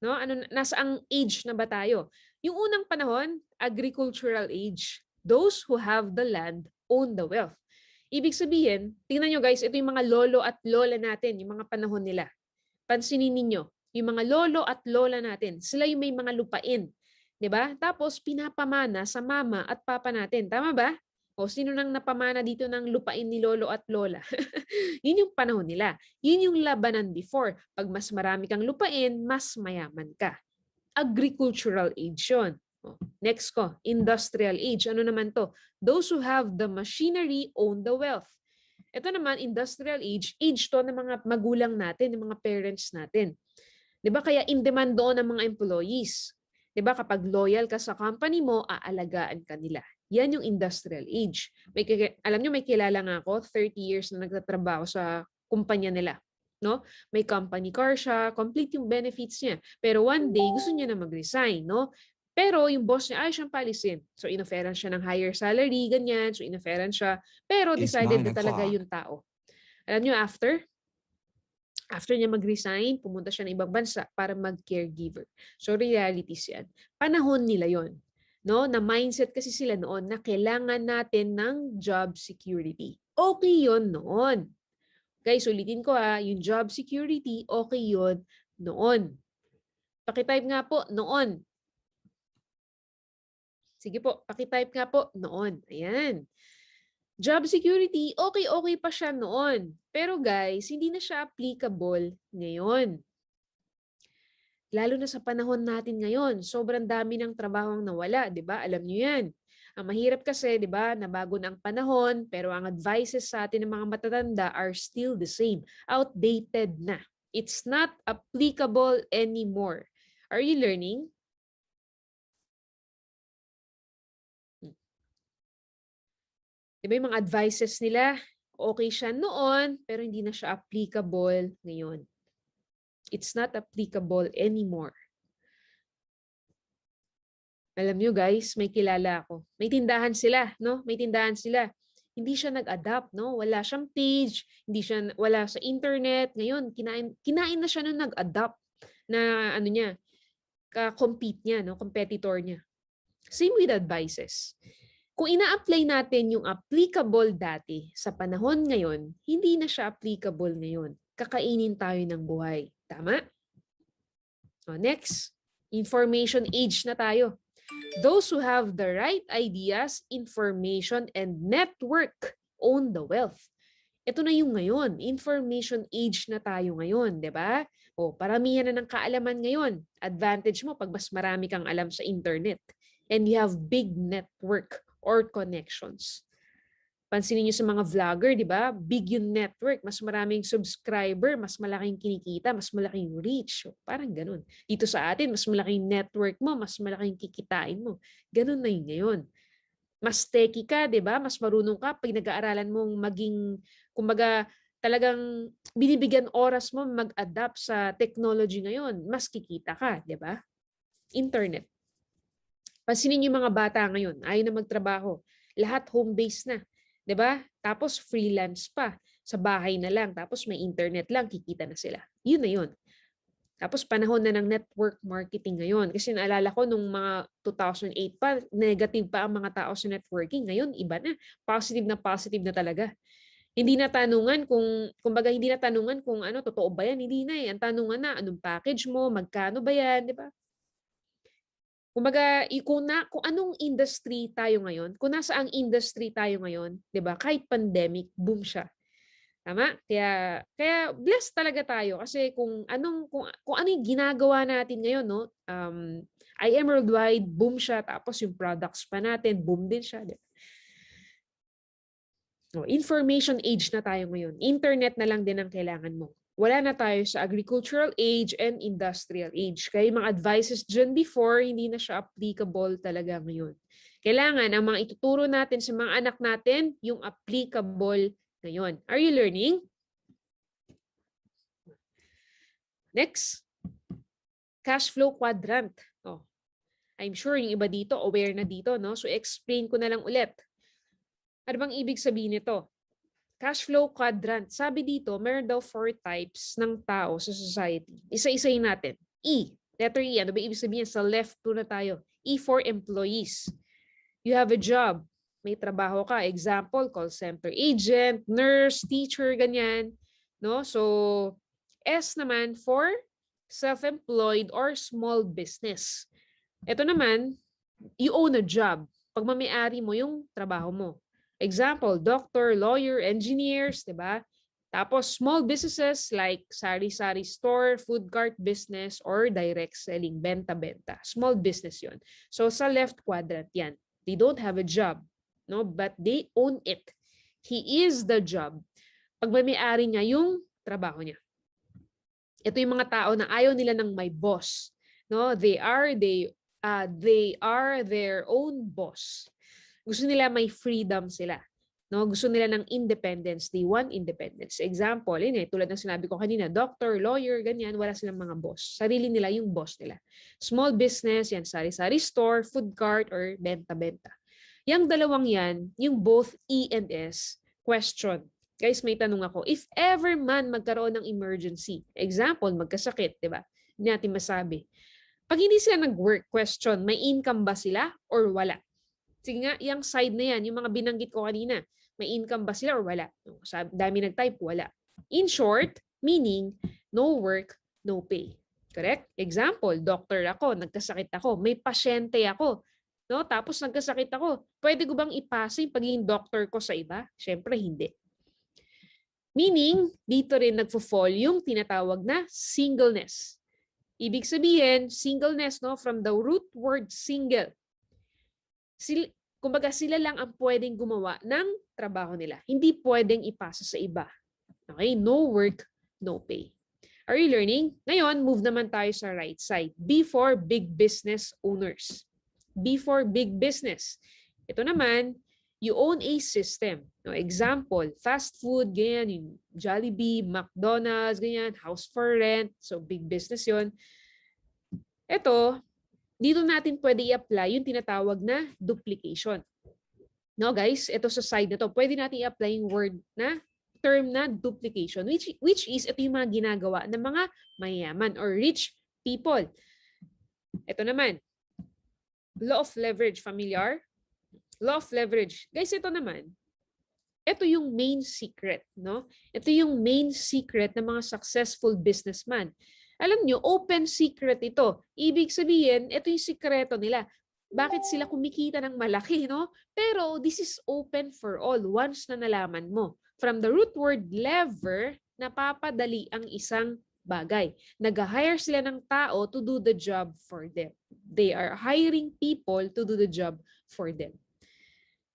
No? Nasaang age na ba tayo? Yung unang panahon, agricultural age. Those who have the land own the wealth. Ibig sabihin, tingnan nyo guys, ito yung mga lolo at lola natin, yung mga panahon nila. Pansinin ninyo, yung mga lolo at lola natin, sila yung may mga lupain. 'Di ba? Tapos pinapamana sa mama at papa natin. Tama ba? O sino nang napamana dito ng lupain ni lolo at lola? Yun yung panahon nila. Yun yung labanan before. Pag mas marami kang lupain, mas mayaman ka. Agricultural age yun. Next ko, industrial age. Ano naman to? Those who have the machinery own the wealth. Ito naman, industrial age to ng mga magulang natin, ng mga parents natin. 'Di ba kaya in demand doon ng mga employees? 'Di ba kapag loyal ka sa company mo, aalagaan ka nila. Yan yung industrial age. Alam nyo, may kilala nga ako, 30 years na nagtatrabaho sa kumpanya nila. no? May company car siya, complete yung benefits niya. Pero one day, gusto niya na mag-resign, no? Pero yung boss niya, ay siyang palisin. So, inoferan siya ng higher salary, ganyan. So, inoferan siya. Pero It's decided 9 na talaga o'clock. yung tao. Alam niyo, after niya mag-resign, pumunta siya ng ibang bansa para mag-caregiver. So, realities yan. Panahon nila yon, no? Na mindset kasi sila noon na kailangan natin ng job security. Okay yon noon. Guys, ulitin ko yung job security, okay yon noon. Pakitype nga po, noon. Sige po, pakitype nga po, noon. Ayan. Job security, okay pa siya noon. Pero guys, hindi na siya applicable ngayon. Lalo na sa panahon natin ngayon, sobrang dami ng trabahong nawala, 'di ba? Alam niyo 'yan. Ang mahirap kasi, 'di ba, nabago na ang panahon, pero ang advices sa atin ng mga matatanda are still the same. Outdated na. It's not applicable anymore. Are you learning? 'Di ba yung mga advices nila, okay siya noon, pero hindi na siya applicable ngayon. It's not applicable anymore. Alam nyo guys, may kilala ako. May tindahan sila, no? May tindahan sila. Hindi siya nag-adapt, no? Wala siyang page, wala sa internet. Ngayon, kinain na siya nung nag-adapt na ano niya, ka-compete niya, no? Competitor niya. Same with advices. Kung ina-apply natin yung applicable dati sa panahon ngayon, hindi na siya applicable ngayon. Kakainin tayo ng buhay. Tama? Next, information age na tayo. Those who have the right ideas, information, and network own the wealth. Ito na yung ngayon. Information age na tayo ngayon, di ba? O, paramihan na ng kaalaman ngayon. Advantage mo pag mas marami kang alam sa internet. And you have big network or connections. Pansinin niyo sa mga vlogger, di ba? Big yung network, mas maraming subscriber, mas malaking kinikita, mas malaking reach. So, parang ganun. Dito sa atin, mas malaking network mo, mas malaking kikitain mo. Ganun na yun ngayon. Mas techie ka, di ba? Mas marunong ka pag nag-aaralan mong maging, kumbaga, talagang binibigyan oras mo mag-adapt sa technology ngayon. Mas kikita ka, di ba? Internet. Pansinin niyo yung mga bata ngayon, ayaw na magtrabaho. Lahat home-based na. 'Di ba? Tapos freelance pa. Sa bahay na lang. Tapos may internet lang. Kikita na sila. Yun na yun. Tapos panahon na ng network marketing ngayon. Kasi naalala ko nung mga 2008 pa, negative pa ang mga tao sa networking. Ngayon, iba na. Positive na talaga. Hindi na tanungan kumbaga hindi na tanungan kung ano, totoo ba yan? Hindi na eh. Ang tanungan na, anong package mo? Magkano ba yan? 'Di ba? Kumbaga, kung anong industry tayo ngayon, kung nasaang industry tayo ngayon, 'di ba? Kahit pandemic, boom siya. Tama? Kaya blessed talaga tayo kasi kung ano yung ginagawa natin ngayon, no? I am worldwide, boom siya, tapos yung products pa natin, boom din siya. Information age na tayo ngayon. Internet na lang din ang kailangan mo. Wala na tayo sa agricultural age and industrial age. Kaya yung mga advices dyan before, hindi na siya applicable talaga ngayon. Kailangan ang mga ituturo natin sa mga anak natin, yung applicable ngayon. Are you learning? Next, cash flow quadrant. I'm sure yung iba dito, aware na dito, no? So explain ko na lang ulit. Ano bang ibig sabihin nito? Cash flow quadrant. Sabi dito, meron daw 4 types ng tao sa society. Isa-isayin natin. E. Letter E. Ano ba ibig sabihin? Sa left 2 na tayo. E for employees. You have a job. May trabaho ka. Example, call center agent, nurse, teacher, ganyan. No? So, S naman for self-employed or small business. Ito naman, you own a job. Pag mamayari mo yung trabaho mo. Example, doctor, lawyer, engineers, di ba? Tapos small businesses like sari-sari store, food cart business, or direct selling, benta-benta. Small business yon. So sa left quadrant yan. They don't have a job, no? But they own it. He is the job. Pag may-ari niya yung trabaho niya. Ito yung mga tao na ayaw nila ng may boss, no? They are their own boss. Gusto nila may freedom sila. No, gusto nila ng independence. They want independence. Example, tulad ng sinabi ko kanina, doctor, lawyer, ganyan, wala silang mga boss. Sarili nila yung boss nila. Small business, yan, sari-sari store, food cart, or benta-benta. Yung dalawang yan, yung both E and S, question. Guys, may tanong ako, if ever man magkaroon ng emergency, example, magkasakit, di ba? Hindi natin masabi. Pag hindi sila nag-work, question, may income ba sila or wala? Sige nga, yung side na yan, yung mga binanggit ko kanina, may income ba sila or wala? Sabi, dami nag-type, wala. In short, meaning, no work, no pay. Correct? Example, doctor ako, nagkasakit ako, may pasyente ako, no? Tapos nagkasakit ako, pwede ko bang ipasa yung pagiging doctor ko sa iba? Siyempre, hindi. Meaning, dito rin nagfo-fall yung tinatawag na singleness. Ibig sabihin, singleness, no? From the root word single. Kumbaga sila lang ang pwedeng gumawa ng trabaho nila. Hindi pwedeng ipasa sa iba. Okay? No work, no pay. Are you learning? Ngayon, move naman tayo sa right side. B for big business owners. B for big business. Ito naman, you own a system. No, example, fast food, ganyan, yung Jollibee, McDonald's, ganyan, house for rent. So, big business yon. Ito, dito natin pwede i-apply yung tinatawag na duplication. No guys, ito sa side na to, pwede natin i-apply yung word na term na duplication, which is ito yung mga ginagawa ng mga mayayaman or rich people. Ito naman, law of leverage, familiar? Law of leverage. Guys, ito naman, ito yung main secret, no? Ito yung main secret ng mga successful businessman. Alam nyo, open secret ito. Ibig sabihin, ito yung sikreto nila. Bakit sila kumikita ng malaki, no? Pero this is open for all once na nalaman mo. From the root word lever, napapadali ang isang bagay. Nag-hire sila ng tao to do the job for them. They are hiring people to do the job for them.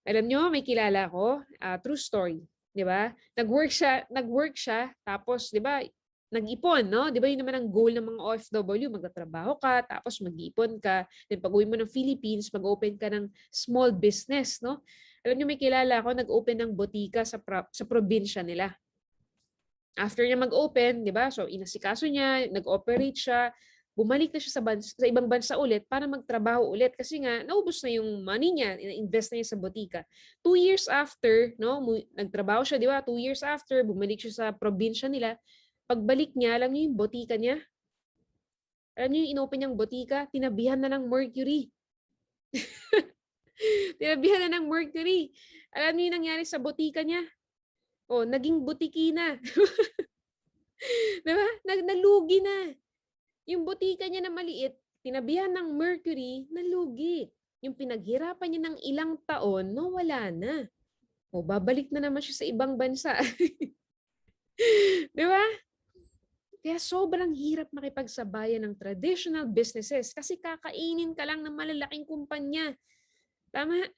Alam nyo, may kilala ko, true story, 'di ba? Nag-work siya, tapos 'di ba, nag-ipon, no? 'Di ba 'yun naman ang goal ng mga OFW, magtatrabaho ka, tapos mag-ipon ka, then pag-uwi mo ng Philippines, mag-open ka ng small business, no? Alam nyo, may kilala ako, nag-open ng botika sa probinsya nila. After niya mag-open, 'di ba? So inasikaso niya, nag-operate siya, bumalik na siya sa ibang bansa ulit para magtrabaho ulit kasi nga naubos na yung money niya, invest na niya sa botika. 2 years after, no, nagtrabaho siya, 'di ba? 2 years after, bumalik siya sa probinsya nila. Pagbalik niya, alam niyo yung botika niya? Alam niyo yung inopen niyang botika? Tinabihan na ng mercury. Tinabihan na ng mercury. Alam niyo yung nangyari sa botika niya? Oh, naging butiki na. Diba? Nalugi na. Yung botika niya na maliit, tinabihan ng mercury, nalugi. Yung pinaghirapan niya ng ilang taon, no, wala na. O, babalik na naman siya sa ibang bansa. Diba? Kaya sobrang hirap makipagsabayan ng traditional businesses kasi kakainin ka lang ng malalaking kumpanya. Tama?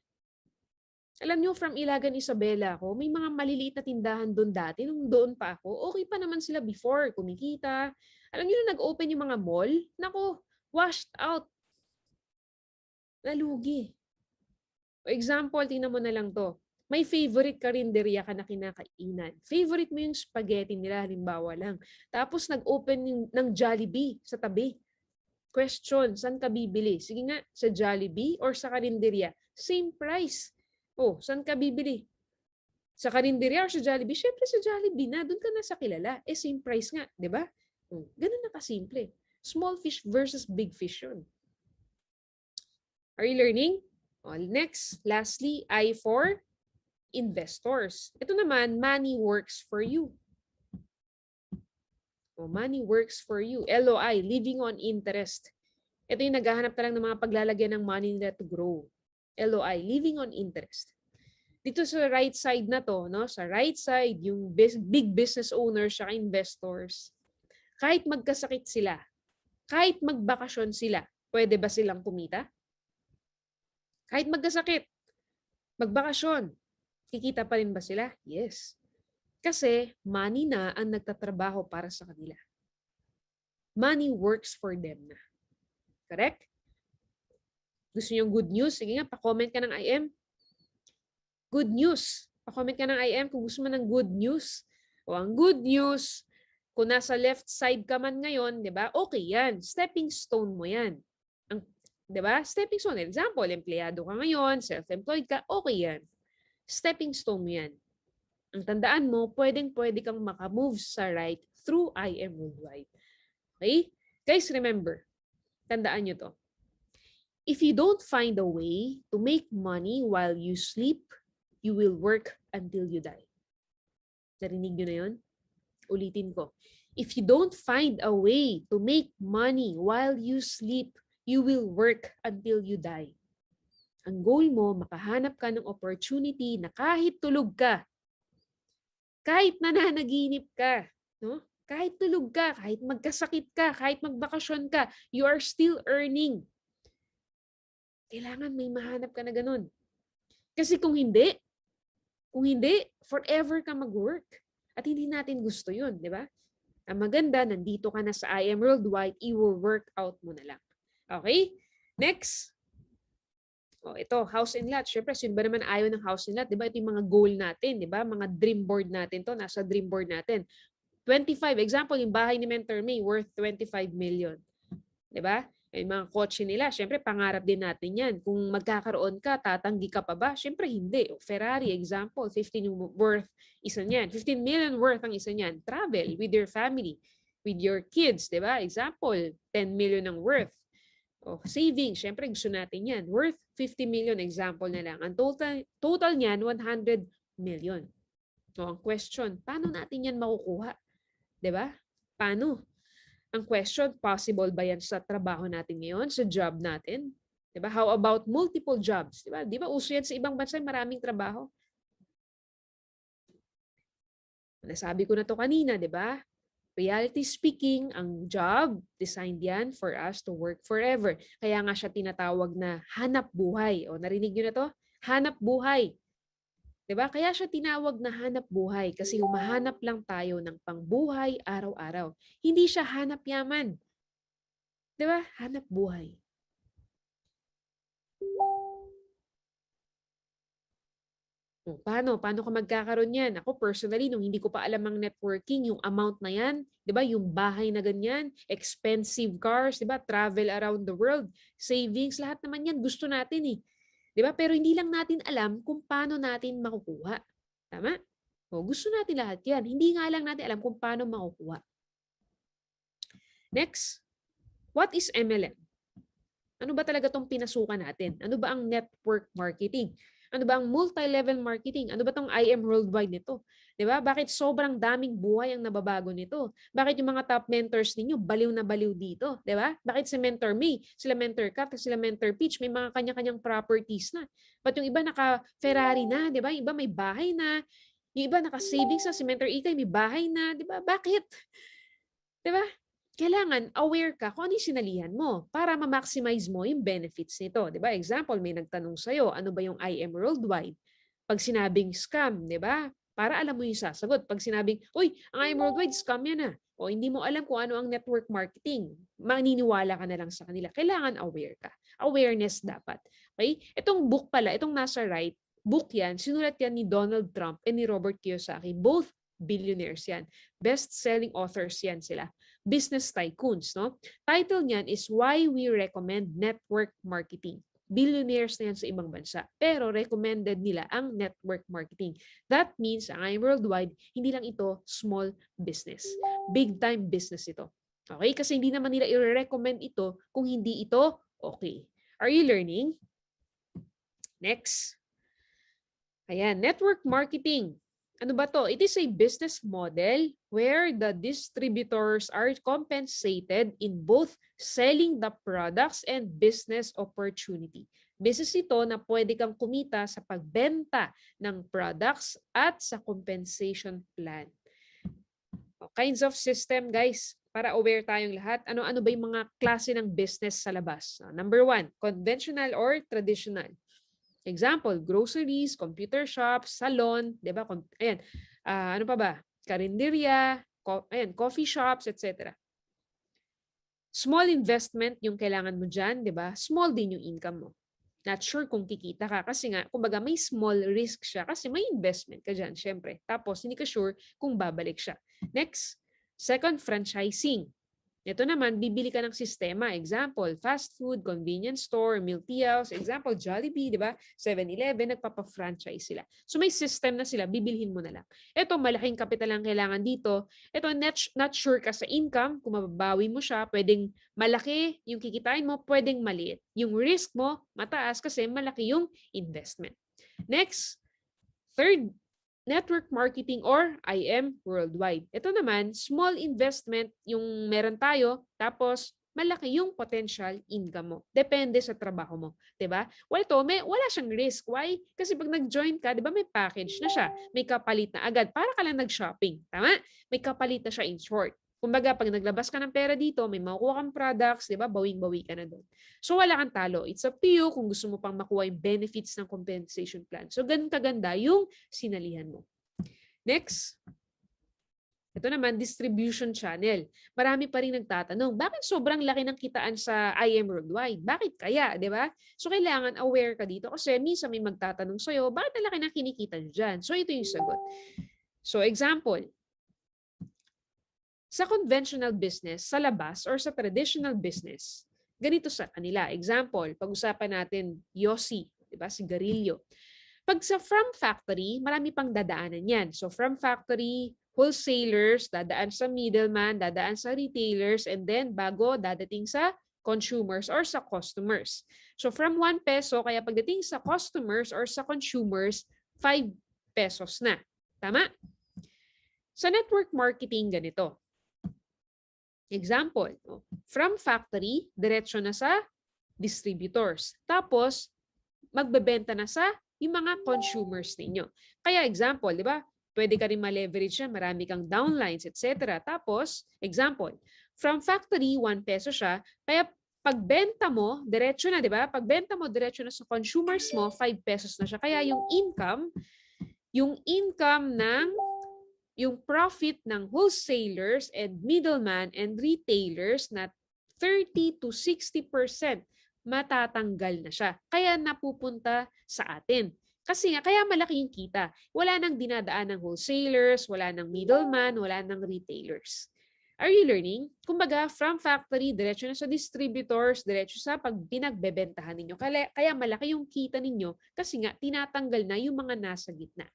Alam niyo, from Ilagan, Isabela ako, may mga maliliit na tindahan doon dati. Nung doon pa ako, okay pa naman sila before, kumikita. Alam niyo na nag-open yung mga mall? Nako, washed out. Nalugi. For example, tingnan mo na lang to. May favorite karinderya ka na kinakainan. Favorite mo yung spaghetti nila, halimbawa lang. Tapos nag-open ng Jollibee sa tabi. Question, saan ka bibili? Sige nga, sa Jollibee or sa karinderya? Same price. Oh, saan ka bibili? Sa karinderya or sa Jollibee? Siyempre sa Jollibee na, doon ka na sa kilala. Eh, same price nga, di ba? Ganun na kasimple. Small fish versus big fish yun. Are you learning? Next, lastly, I for investors. Ito naman, money works for you. Money works for you. LOI, living on interest. Ito yung naghahanap ka lang ng mga paglalagyan ng money nila to grow. LOI, living on interest. Dito sa right side na to, no? Sa right side, yung big business owners at investors, kahit magkasakit sila, kahit magbakasyon sila, pwede ba silang kumita? Kahit magkasakit, magbakasyon, kikita pa rin ba sila? Yes. Kasi money na ang nagtatrabaho para sa kanila. Money works for them na. Correct? Gusto niyo good news? Sige nga, pa-comment ka ng IM. Good news. Pa-comment ka ng IM kung gusto mo ng good news. O ang good news, kung nasa left side ka man ngayon, di ba? Okay yan. Stepping stone mo yan. Ang, di ba? Stepping stone. Example, empleyado ka ngayon, self-employed ka, okay yan. Stepping stone mo yan. Ang tandaan mo, pwedeng-pwede kang makamove sa right through IM Worldwide. Okay? Guys, remember, tandaan nyo to. If you don't find a way to make money while you sleep, you will work until you die. Narinig nyo na yun? Ulitin ko. If you don't find a way to make money while you sleep, you will work until you die. Ang goal mo, makahanap ka ng opportunity na kahit tulog ka, kahit nananaginip ka, no? Kahit tulog ka, kahit magkasakit ka, kahit magbakasyon ka, you are still earning. Kailangan may mahanap ka na ganun. Kasi kung hindi, forever ka mag-work. At hindi natin gusto yun, di ba? Ang maganda, nandito ka na sa IM Worldwide, i-work out mo na lang. Okay? Next. Oh, ito, house and lot. Siyempre, sino ba naman ayaw ng house and lot? Di ba? Ito yung mga goal natin, di ba? Mga dream board natin to, nasa dream board natin. 25, example, yung bahay ni Mentor May, worth 25 million. Di ba? Yung mga kotse nila, syempre pangarap din natin yan. Kung magkakaroon ka, tatanggi ka pa ba? Syempre hindi. Ferrari, example, 15 worth isa niyan. 15 million worth ang isa niyan. Travel with your family, with your kids, di ba? Example, 10 million ang worth. O, saving, syempre gusto natin yan. Worth 50 million, example na lang. Ang total niyan, 100 million. So, ang question, paano natin yan makukuha? Di ba? Paano? Ang question, possible ba yan sa trabaho natin ngayon, sa job natin? Diba? How about multiple jobs? Diba? Di ba uso yan sa ibang bansa, maraming trabaho? Nasabi ko na to kanina, di ba? Reality speaking, ang job, designed yan for us to work forever. Kaya nga siya tinatawag na hanap buhay. O, narinig nyo na to? Hanap buhay. Diba? Kaya siya tinawag na hanap buhay kasi humahanap lang tayo ng pangbuhay araw-araw. Hindi siya hanap yaman. Diba? Hanap buhay. Paano? Paano ka magkakaroon yan? Ako personally, nung hindi ko pa alam ang networking, yung amount na yan, diba? Yung bahay na ganyan, expensive cars, diba? Travel around the world, savings, lahat naman yan gusto natin eh. Diba? Pero hindi lang natin alam kung paano natin makukuha. Tama? O, gusto natin lahat yan. Hindi nga lang natin alam kung paano makukuha. Next, what is MLM? Ano ba talaga itong pinasukan natin? Ano ba ang network marketing? Ano ba ang multi-level marketing? Ano ba itong IM Worldwide nito? Diba? Bakit sobrang daming buhay ang nababago nito? Bakit yung mga top mentors ninyo baliw na baliw dito? Diba? Bakit si Mentor May, sila Mentor Kat, sila Mentor Peach, may mga kanya-kanyang properties na. Ba't yung iba naka-Ferrari na? Diba? Yung iba may bahay na. Yung iba naka-savings na. Si Mentor Ikay may bahay na. Diba? Bakit? Diba? Kailangan aware ka kung ano yung sinalihan mo para ma-maximize mo yung benefits nito. Diba? Example, may nagtanong sa'yo, ano ba yung IM Worldwide? Pag sinabing scam, diba? Para alam mo yung sasagot. Pag sinabing, uy, ang IM Worldwide, scam yan ah. O hindi mo alam kung ano ang network marketing. Maniniwala ka na lang sa kanila. Kailangan aware ka. Awareness dapat. Okay? Itong book pala, itong nasa right, book yan, sinulat yan ni Donald Trump and ni Robert Kiyosaki. Both billionaires yan. Best-selling authors yan sila. Business tycoons, no? Title niyan is Why We Recommend Network Marketing. Billionaires na yan sa ibang bansa. Pero recommended nila ang network marketing. That means ang IM Worldwide, hindi lang ito small business. Big time business ito. Okay? Kasi hindi naman nila i-recommend ito kung hindi ito okay. Are you learning? Next. Ayan, network marketing. Ano ba to? It is a business model where the distributors are compensated in both selling the products and business opportunity. Business ito na pwede kang kumita sa pagbenta ng products at sa compensation plan. Kinds of system, guys, para aware tayong lahat. Ano-ano ba yung mga klase ng business sa labas? Number 1, conventional or traditional. Example, groceries, computer shops, salon, 'di ba? Ayan. Ano pa ba? Karinderya, coffee shops, etc. Small investment yung kailangan mo diyan, 'di ba? Small din yung income mo. Not sure kung kikita ka kasi nga, kumbaga may small risk siya kasi may investment ka dyan, syempre. Tapos, hindi ka sure kung babalik siya. Next, second, franchising. Ito naman, bibili ka ng sistema. Example, fast food, convenience store, milk tea house. Example, Jollibee, di ba? 7-Eleven, nagpapa-franchise sila. So may system na sila, bibilhin mo na lang. Ito, malaking kapital ang kailangan dito. Ito, not sure ka sa income, kung mababawi mo siya, pwedeng malaki yung kikitain mo, pwedeng maliit. Yung risk mo, mataas kasi malaki yung investment. Next, third, network marketing or IM worldwide. Ito naman, small investment yung meron tayo, tapos malaki yung potential income mo. Depende sa trabaho mo. 'Di ba? Well, wala siyang risk. Why? Kasi pag nag-join ka, 'di ba may package na siya. May kapalit na agad. Para ka lang nag-shopping. Tama? May kapalit na siya in short. Kumbaga, pag naglabas ka ng pera dito, may makukuha kang products, 'di ba? Bawing-bawi ka na doon. So wala kang talo. It's up to you kung gusto mo pang makuha yung benefits ng compensation plan. So ganun kaganda yung sinalihan mo. Next, ito naman, distribution channel. Marami pa rin nagtatanong, bakit sobrang laki ng kitaan sa IM Worldwide? Bakit kaya, di ba? So, kailangan aware ka dito kasi minsan may magtatanong sa'yo, bakit ang laki ng kinikita nyo dyan? So, ito yung sagot. So, example, sa conventional business, sa labas, or sa traditional business, ganito sa kanila. Example, pag-usapan natin Yossi, di ba? Sigarilyo. Pag sa from factory, marami pang dadaanan yan. So from factory, wholesalers, dadaan sa middleman, dadaan sa retailers, and then bago dadating sa consumers or sa customers. So from 1 peso, kaya pagdating sa customers or sa consumers, 5 pesos na. Tama? Sa network marketing, ganito. Example, from factory, diretso na sa distributors. Tapos, magbebenta na sa yung mga consumers ninyo. Kaya example, di ba? Pwede ka rin ma-leverage yan, marami kang downlines, etc. Tapos, example, from factory, 1 peso siya, kaya pagbenta mo, diretso na, di ba? Pagbenta mo, diretso na sa consumers mo, 5 pesos na siya. Kaya yung income ng yung profit ng wholesalers and middleman and retailers na 30 to 60% matatanggal na siya. Kaya napupunta sa atin. Kasi nga, kaya malaki yung kita. Wala nang dinadaan ng wholesalers, wala nang middleman, wala nang retailers. Are you learning? Kumbaga, from factory, diretso na sa distributors, diretso sa pag pinagbebentahan ninyo. Kaya malaki yung kita ninyo kasi nga, tinatanggal na yung mga nasa gitna.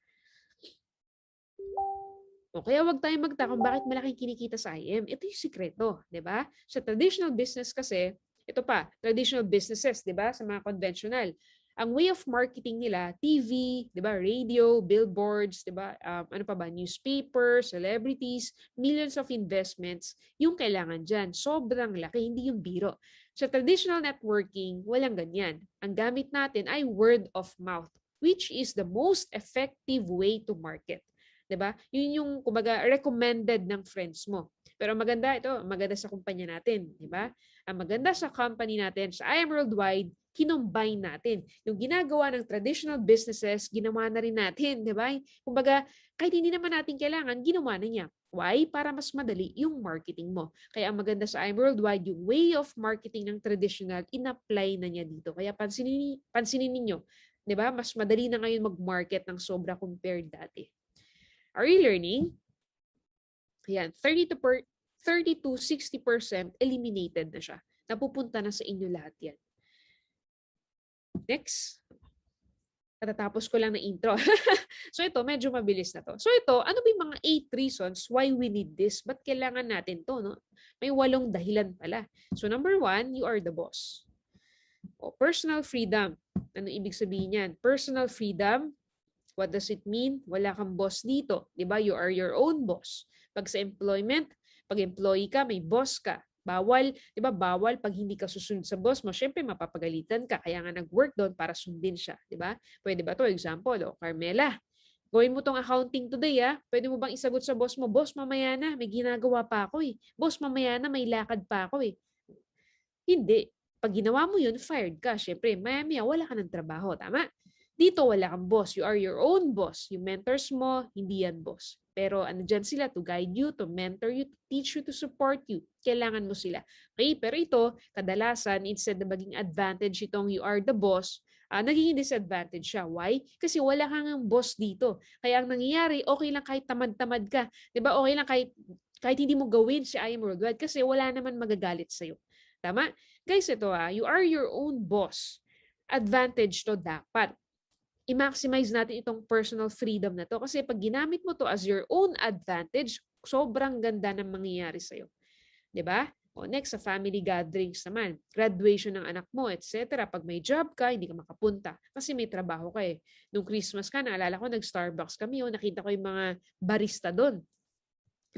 O kaya wag tayong magtaka kung bakit malaking kinikita sa IM. Ito yung sikreto, di ba? Sa traditional business kasi, ito pa, traditional businesses, di ba? Sa mga conventional. Ang way of marketing nila, TV, di ba? Radio, billboards, di ba? Ano pa ba? Newspaper, celebrities, millions of investments, yung kailangan dyan. Sobrang laki, hindi yung biro. Sa traditional networking, walang ganyan. Ang gamit natin ay word of mouth, which is the most effective way to market. 'Di ba? Yun yung kumbaga recommended ng friends mo. Pero maganda ito, maganda sa kumpanya natin, 'di ba? Ang maganda sa company natin, sa IM Worldwide, kinombine natin. Yung ginagawa ng traditional businesses, ginawa na rin natin, 'di ba? Kumbaga, kahit hindi naman natin kailangan, ginawa na niya. Why? Para mas madali yung marketing mo. Kaya ang maganda sa IM Worldwide, yung way of marketing ng traditional, in-apply na niya dito. Kaya pansinin ninyo, 'di ba? Mas madali na ngayon mag-market ng sobra compared dati. Are you learning? Ayan, 30 to 60% eliminated na siya. Napupunta na sa inyo lahat yan. Next. Katatapos ko lang na intro. So ito, medyo mabilis na to. So ito, ano ba yung mga 8 reasons why we need this? Ba't kailangan natin to? No? May 8 dahilan pala. So number 1, you are the boss. O, personal freedom. Ano ibig sabihin yan? Personal freedom. What does it mean? Wala kang boss dito. Diba? You are your own boss. Pag sa employment, pag employee ka, may boss ka. Bawal, diba? Bawal pag hindi ka susunod sa boss mo. Syempre, mapapagalitan ka. Kaya nga nag-work doon para sundin siya. Diba? Pwede ba to? Example, Carmela, gawin mo tong accounting today, Pwede mo bang isagot sa boss mo, boss, mamaya na, may ginagawa pa ako eh. Boss, mamaya na, may lakad pa ako eh. Hindi. Pag ginawa mo yun, fired ka. Syempre, maya-maya, wala ka ng trabaho. Tama? Dito wala kang boss. You are your own boss. Yung mentors mo, hindi yan boss. Pero ano dyan sila to guide you, to mentor you, to teach you, to support you. Kailangan mo sila. Okay? Pero ito, kadalasan, instead na maging advantage itong you are the boss, nagiging disadvantage siya. Why? Kasi wala kang boss dito. Kaya ang nangyayari, okay lang kahit tamad-tamad ka. 'Di ba? Okay lang kahit hindi mo gawin si I Am Worldwide kasi wala naman magagalit sa'yo. Tama? Guys, ito you are your own boss. Advantage to dapat. I-maximize natin itong personal freedom na to kasi pag ginamit mo to as your own advantage, sobrang ganda ng mangyayari sa'yo. 'Di ba? O next, sa family gatherings naman, graduation ng anak mo, etc. Pag may job ka, hindi ka makapunta kasi may trabaho ka eh. Nung Christmas ka, naalala ko, nag-Starbucks kami, nakita ko yung mga barista doon.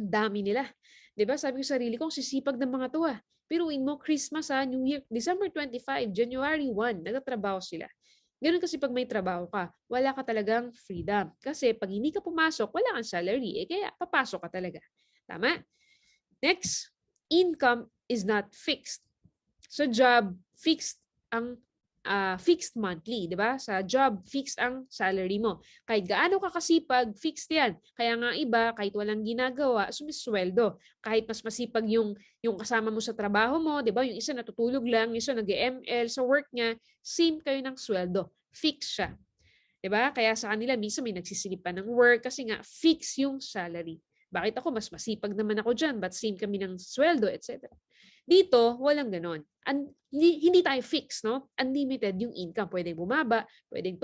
Ang dami nila. 'Di ba? Sabi ko sa sarili ko, sisipag ng mga to Piruin mo, Christmas New Year, December 25, January 1, nagtatrabaho sila. Ganun kasi pag may trabaho ka, wala ka talagang freedom. Kasi pag hindi ka pumasok, wala kang salary. Kaya papasok ka talaga. Tama? Next, income is not fixed. Sa job, fixed monthly, 'di ba? Sa job, fixed ang salary mo. Kahit gaano ka kasipag, fixed 'yan. Kaya nga iba, kahit walang ginagawa, sumisweldo. Kahit mas masipag yung kasama mo sa trabaho mo, 'di ba? Yung isa natutulog lang, yung isa nag-ML sa work niya, same kayo ng sweldo. Fixed siya. 'Di ba? Kaya sa kanila minsan may nagsisilip pa ng work kasi nga fix yung salary. Bakit ako mas masipag naman ako diyan, but same kami ng sweldo, etc. Dito, walang ganon. Hindi tayo fix, no? Unlimited yung income. Pwedeng bumaba, pwedeng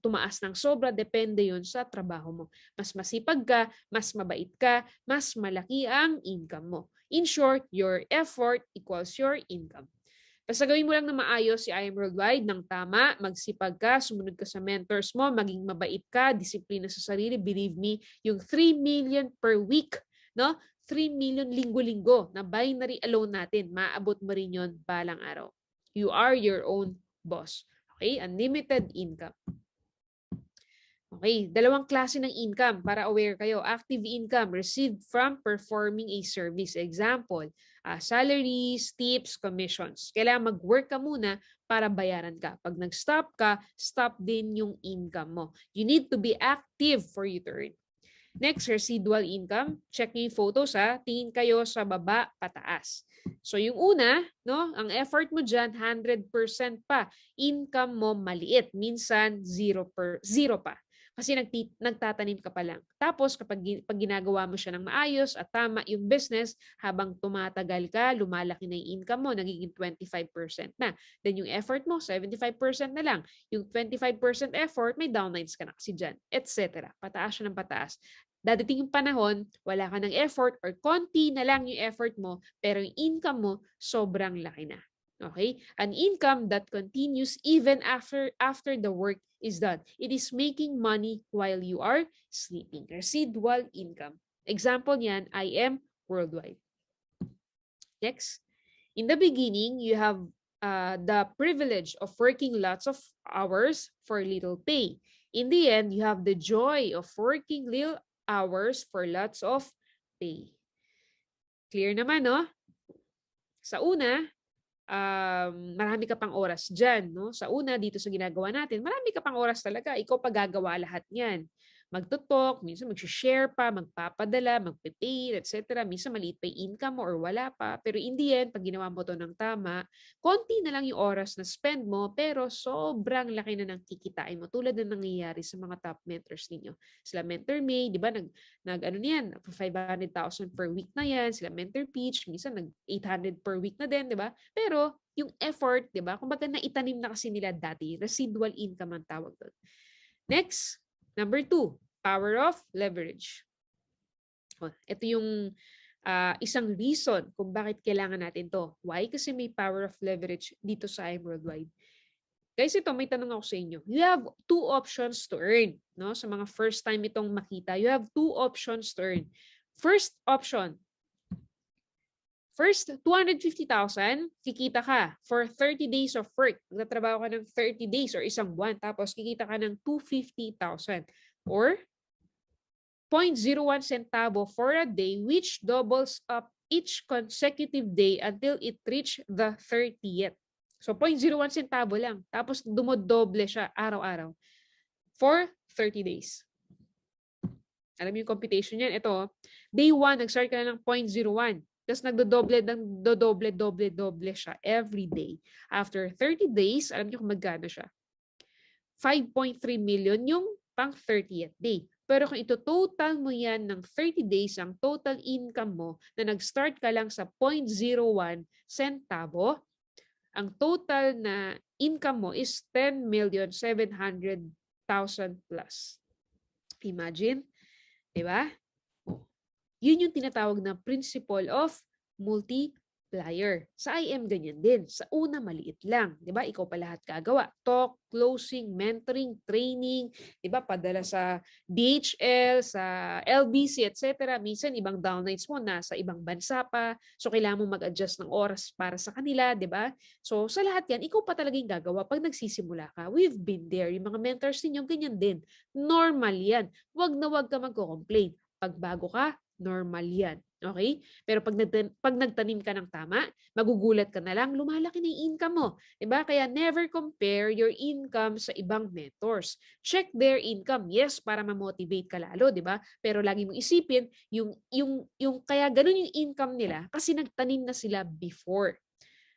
tumaas ng sobra, depende yun sa trabaho mo. Mas masipag ka, mas mabait ka, mas malaki ang income mo. In short, your effort equals your income. Basta gawin mo lang na maayos si I Am Worldwide ng tama, magsipag ka, sumunod ka sa mentors mo, maging mabait ka, disiplina sa sarili. Believe me, yung 3 million per week, no? 3 million linggo-linggo na binary alone natin, maabot mo rin yun balang araw. You are your own boss. Okay? Unlimited income. Okay, dalawang klase ng income para aware kayo. Active income received from performing a service. Example, salaries, tips, commissions. Kailangan mag-work ka muna para bayaran ka. Pag nag-stop ka, stop din yung income mo. You need to be active for you to earn. Next, residual income. Check niyo yung photos Tingin kayo sa baba, pataas. So yung una, no, ang effort mo dyan, 100% pa. Income mo maliit. Minsan, 0 pa. Kasi nagtatanim ka pa lang. Tapos kapag ginagawa mo siya ng maayos at tama yung business, habang tumatagal ka, lumalaki na yung income mo, nagiging 25% na. Then yung effort mo, 75% na lang. Yung 25% effort, may downlines ka na kasi dyan, etc. Pataas siya ng pataas. Dadating yung panahon, wala ka ng effort or konti na lang yung effort mo, pero yung income mo, sobrang laki na. Okay? An income that continues even after the work is done. It is making money while you are sleeping. Residual income. Example niyan, I Am Worldwide. Next. In the beginning, you have the privilege of working lots of hours for little pay. In the end, you have the joy of working little hours for lots of pay. Clear naman, no? Sa una, marami ka pang oras dyan. No? Sa una, dito sa ginagawa natin, marami ka pang oras talaga. Ikaw pa gagawa lahat yan. Magtutok, minsan mag-share pa, magpapadala, magpipay, etc. Minsan maliit pa yung income mo or wala pa. Pero in the end, pag ginawa mo to ng tama, konti na lang yung oras na spend mo, pero sobrang laki na ng kikitain mo. Tulad na nangyayari sa mga top mentors ninyo. Sila Mentor May, di ba, ano niyan, 500,000 per week na yan. Sila Mentor Peach, minsan nag-800 per week na din, di ba? Pero yung effort, di ba, kumbaga naitanim na kasi nila dati, residual income ang tawag doon. Next, number 2, power of leverage. Ito yung isang reason kung bakit kailangan natin to. Why? Kasi may power of leverage dito sa I Am Worldwide. Guys, ito may tanong ako sa inyo. You have 2 options to earn. No? Sa mga first time itong makita, you have 2 options to earn. First option, first, 250,000, kikita ka for 30 days of work. Nagtatrabaho ka ng 30 days or isang buwan, tapos kikita ka ng 250,000 or 0.01 centavo for a day, which doubles up each consecutive day until it reach the 30th. So 0.01 centavo lang. Tapos dumodoble siya araw-araw for 30 days. Alam mo yung computation yan? Ito, day 1, nag-start ka na ng 0.01. Tapos nagdodoble ng dodoble siya every day. After 30 days, alam niyo kung magkano siya? 5.3 million yung pang 30th day. Pero kung ito-total mo yan ng 30 days, ang total income mo na nag-start ka lang sa 0.01 centavo, ang total na income mo is 10,700,000 plus. Imagine, di ba? Yun yung tinatawag na principle of multiplier. Sa IM, ganyan din. Sa una, maliit lang. Di ba? Ikaw pa lahat gagawa. Talk, closing, mentoring, training, di ba? Padala sa DHL, sa LBC, etc. Minsan, ibang downlines mo nasa ibang bansa pa. So, kailangan mo mag-adjust ng oras para sa kanila, di ba? So, sa lahat yan, ikaw pa talaga yung gagawa pag nagsisimula ka. We've been there. Yung mga mentors ninyo, ganyan din. Normal yan. Wag na wag ka magko-complain. Pag bago ka, normal yan. Okay? Pero pag nagtanim ka ng tama, magugulat ka na lang, lumalaki na yung income mo. Diba? Kaya never compare your income sa ibang mentors. Check their income. Yes, para ma-motivate ka lalo, diba? Pero lagi mong isipin, yung kaya ganun yung income nila kasi nagtanim na sila before.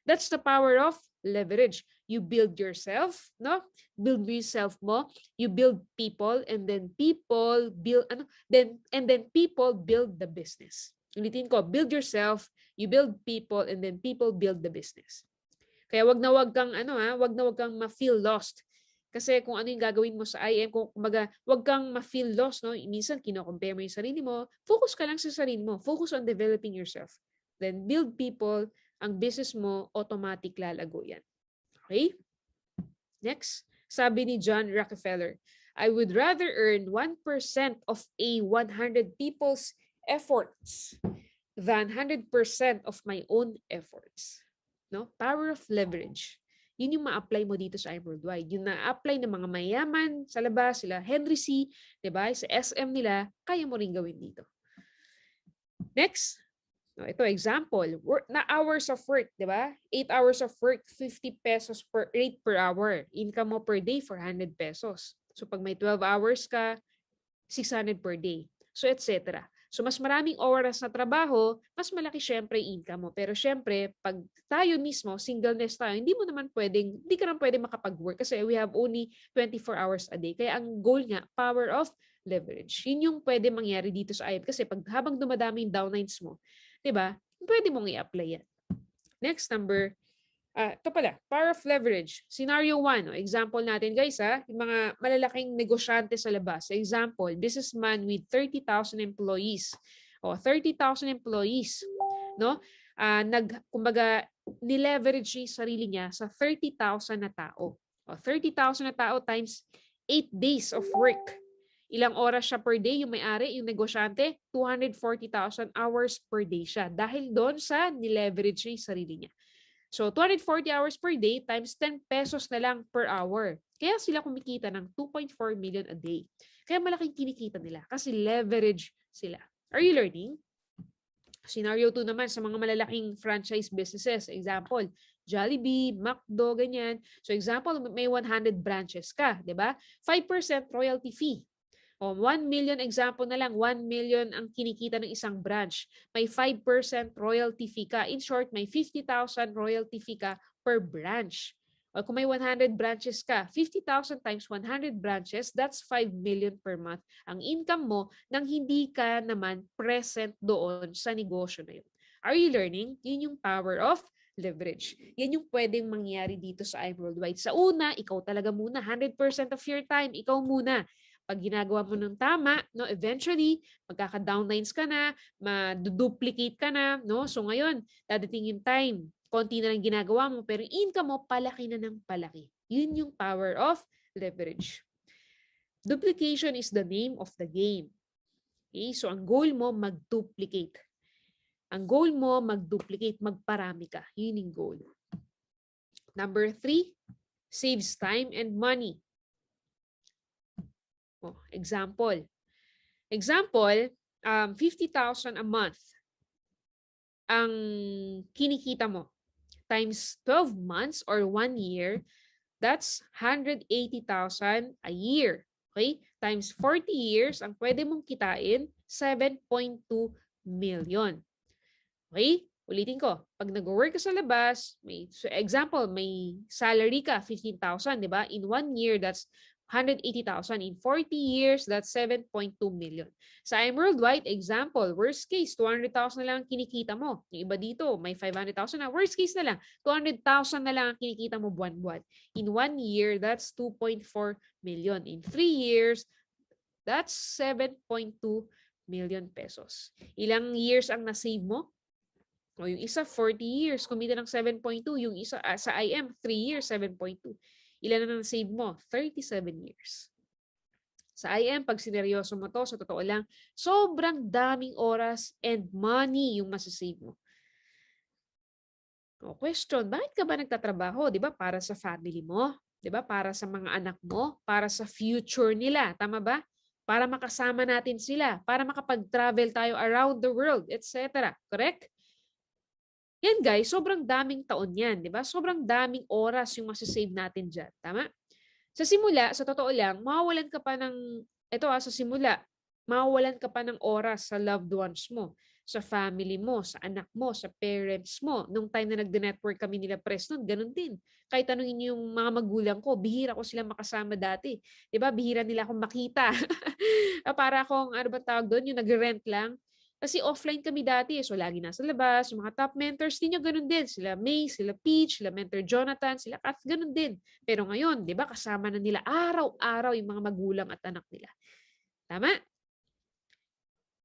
That's the power of leverage. You build yourself, no? Build yourself mo. You build people, and then people build people build the business. Ulitin ko, build yourself, you build people, and then people build the business. Kaya wag na wag kang wag na wag kang ma-feel lost. Kasi kung ano yung gagawin mo sa IM, kung kumbaga, wag kang ma-feel lost, no? Minsan kino-compare mo yung sarili mo, focus ka lang sa sarili mo. Focus on developing yourself. Then build people, ang business mo, automatic lalago yan. Okay? Next, sabi ni John Rockefeller, I would rather earn 1% of a 100 people's efforts than 100% of my own efforts. No? Power of leverage. Yun yung ma-apply mo dito sa iWorldwide. Yung na-apply ng mga mayaman sa labas, sila Henry C., diba? Sa SM nila, kaya mo rin gawin dito. Next, ito example, work na hours of work, di ba? 8 hours of work, 50 pesos per rate per hour. Income mo per day, 400 pesos. So pag may 12 hours ka, 600 per day. So etc. So mas maraming oras na trabaho, mas malaki syempre income mo. Pero syempre, pag tayo mismo, singleness tayo, hindi ka naman pwedeng makapag-work kasi we have only 24 hours a day. Kaya ang goal nga, power of leverage. Yun yung pwede mangyari dito sa IM kasi pag habang dumadami yung downlines mo, diba? Pwede mong i-apply yan. Next, ito pala, power of leverage. Scenario 1, example natin guys, yung mga malalaking negosyante sa labas. Example, businessman with 30,000 employees. 30,000 employees, no? Kumbaga, ni-leverage yung sarili niya sa 30,000 na tao. 30,000 na tao times 8 days of work. Ilang oras siya per day, yung may-ari, yung negosyante, 240,000 hours per day siya. Dahil doon sa nileverage niya yung sarili niya. So, 240 hours per day times 10 pesos na lang per hour. Kaya sila kumikita ng 2.4 million a day. Kaya malaking kinikita nila kasi leverage sila. Are you learning? Scenario 2 naman sa mga malalaking franchise businesses. Example, Jollibee, McDo, ganyan. So, example, may 100 branches ka, di ba? 5% royalty fee. 1 million example na lang, 1 million ang kinikita ng isang branch. May 5% royalty fee ka. In short, may 50,000 royalty fee ka per branch. O kung may 100 branches ka, 50,000 times 100 branches, that's 5 million per month. Ang income mo nang hindi ka naman present doon sa negosyo na yun. Are you learning? Yun yung power of leverage. Yan yung pwedeng mangyari dito sa iWorldwide. Sa una, ikaw talaga muna. 100% of your time, ikaw muna. Pag ginagawa mo ng tama, no, eventually, magkaka-downlines ka na, ma-duplicate ka na, no? So ngayon, dadating yung time, konti na lang ginagawa mo, pero yung income mo, palaki na ng palaki. Yun yung power of leverage. Duplication is the name of the game. Okay? So ang goal mo, mag-duplicate. Ang goal mo, mag-duplicate, magparami ka. Yun yung goal. Number 3, saves time and money. Example, 50,000 a month ang kinikita mo. Times 12 months or 1 year, that's 180,000 a year. Okay? Times 40 years, ang pwede mong kitain, 7.2 million. Okay? Ulitin ko. Pag nag-work ka sa labas, so example, may salary ka, 15,000, di ba? In 1 year, that's 180,000. In 40 years, that's 7.2 million. Sa I'm Worldwide, example, worst case, 200,000 na lang ang kinikita mo. Yung iba dito, may 500,000 na. Worst case na lang, 200,000 na lang ang kinikita mo buwan-buwan. In 1 year, that's 2.4 million. In 3 years, that's 7.2 million pesos. Ilang years ang na-save mo? O yung isa, 40 years, kumita ng 7.2. Yung isa, sa IM, 3 years, 7.2. Ilan na na-save mo? 37 years. Sa IM, pag sineryoso mo to, sa totoo lang, sobrang daming oras and money yung masasave mo. O, question, bakit ka ba nagtatrabaho? Di ba? Para sa family mo? Di ba? Para sa mga anak mo? Para sa future nila. Tama ba? Para makasama natin sila. Para makapag-travel tayo around the world, etc. Correct? Yan guys, sobrang daming taon yan, di ba? Sobrang daming oras yung masasave natin dyan. Tama? Sa simula, sa totoo lang, mawawalan ka pa ng, sa simula, mawawalan ka pa ng oras sa loved ones mo, sa family mo, sa anak mo, sa parents mo. Nung time na nagde-network kami nila Preston, ganun din. Kahit tanungin niyo yung mga magulang ko, bihira ko sila makasama dati. Di ba? Bihira nila akong makita. Para akong, ano ba tawag doon, yung nag-rent lang. Kasi offline kami dati, so lagi nasa labas. Yung mga top mentors ninyo, ganun din. Sila May, sila Peach, sila Mentor Jonathan, sila Kath, ganun din. Pero ngayon, di ba, kasama na nila araw-araw yung mga magulang at anak nila. Tama?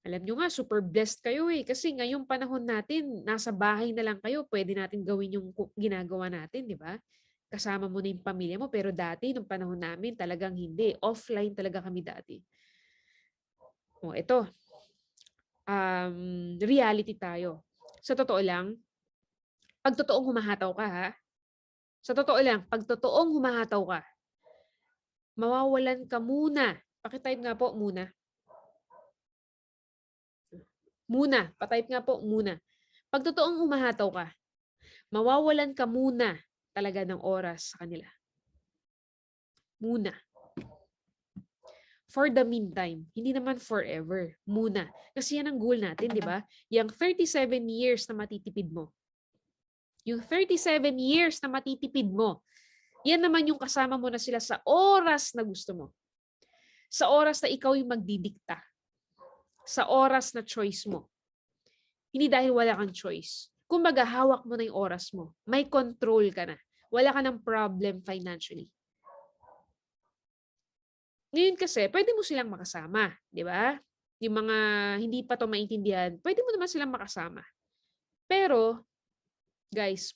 Alam nyo nga, super blessed kayo eh. Kasi ngayong panahon natin, nasa bahay na lang kayo, pwede natin gawin yung ginagawa natin, di ba? Kasama mo na yung pamilya mo. Pero dati, nung panahon namin, talagang hindi. Offline talaga kami dati. O, ito. Reality tayo. Sa totoo lang, pag totoong humahataw ka ha, sa totoo lang, pag totoong humahataw ka, mawawalan ka muna. Pakitype nga po muna. Muna. Patype nga po muna. Pag totoong humahataw ka, mawawalan ka muna talaga ng oras sa kanila. Muna. For the meantime, hindi naman forever. Muna. Kasi yan ang goal natin, di ba? Yung 37 years na matitipid mo. Yung 37 years na matitipid mo, yan naman yung kasama mo na sila sa oras na gusto mo. Sa oras na ikaw yung magdidikta. Sa oras na choice mo. Hindi dahil wala kang choice. Kumbaga, hawak mo na yung oras mo. May control ka na. Wala ka ng problem financially. Ngayon kasi, pwede mo silang makasama. Di ba? Yung mga hindi pa to maintindihan, pwede mo naman silang makasama. Pero, guys,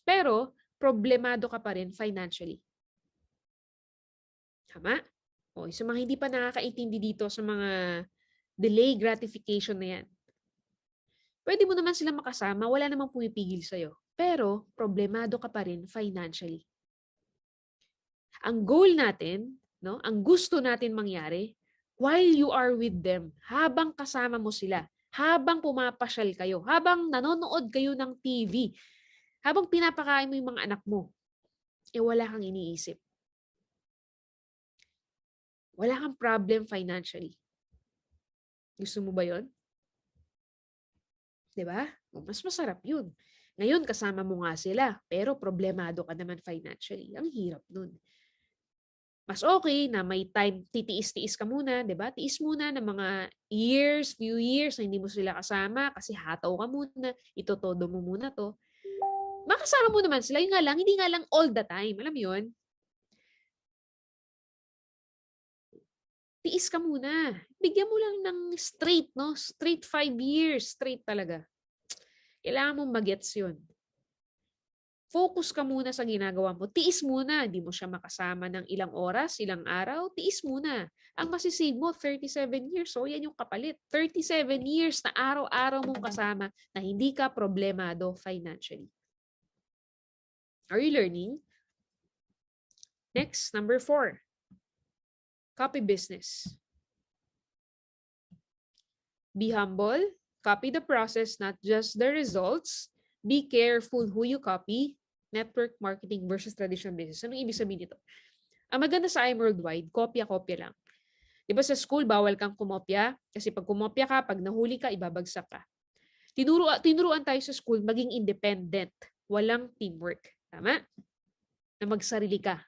problemado ka pa rin financially. Tama? O, sa mga hindi pa nakakaintindi dito sa mga delay gratification na yan, pwede mo naman silang makasama, wala namang pumipigil sa'yo. Pero, problemado ka pa rin financially. Ang goal natin, no, ang gusto natin mangyari, while you are with them, habang kasama mo sila, habang pumapasyal kayo, habang nanonood kayo ng TV, habang pinapakain mo yung mga anak mo, wala kang iniisip. Wala kang problem financially. Gusto mo ba yon? Diba? Mas masarap yun. Ngayon, kasama mo nga sila, pero problemado ka naman financially. Ang hirap nun. Mas okay na may time, titiis-tiis ka muna, di ba? Tiis muna ng mga few years na hindi mo sila kasama kasi hataw ka muna, itotodo mo muna to. Makasama mo naman sila, yun nga lang, hindi nga lang all the time. Alam mo yun? Tiis ka muna. Bigyan mo lang ng straight, no? Straight 5 years. Straight talaga. Kailangan mong mag-gets yun. Focus ka muna sa ginagawa mo. Tiis muna. Hindi mo siya makasama ng ilang oras, ilang araw. Tiis muna. Ang masisave mo, 37 years. So, yan yung kapalit. 37 years na araw-araw mong kasama na hindi ka problemado financially. Are you learning? Next, number 4. Copy business. Be humble. Copy the process, not just the results. Be careful who you copy. Network marketing versus traditional business. Anong ibig sabihin nito? Ang maganda sa I'm Worldwide, kopya-kopya lang. Di ba sa school, bawal kang kumopya? Kasi pag kumopya ka, pag nahuli ka, ibabagsak ka. Tinuruan tayo sa school maging independent. Walang teamwork. Tama? Na magsarili ka.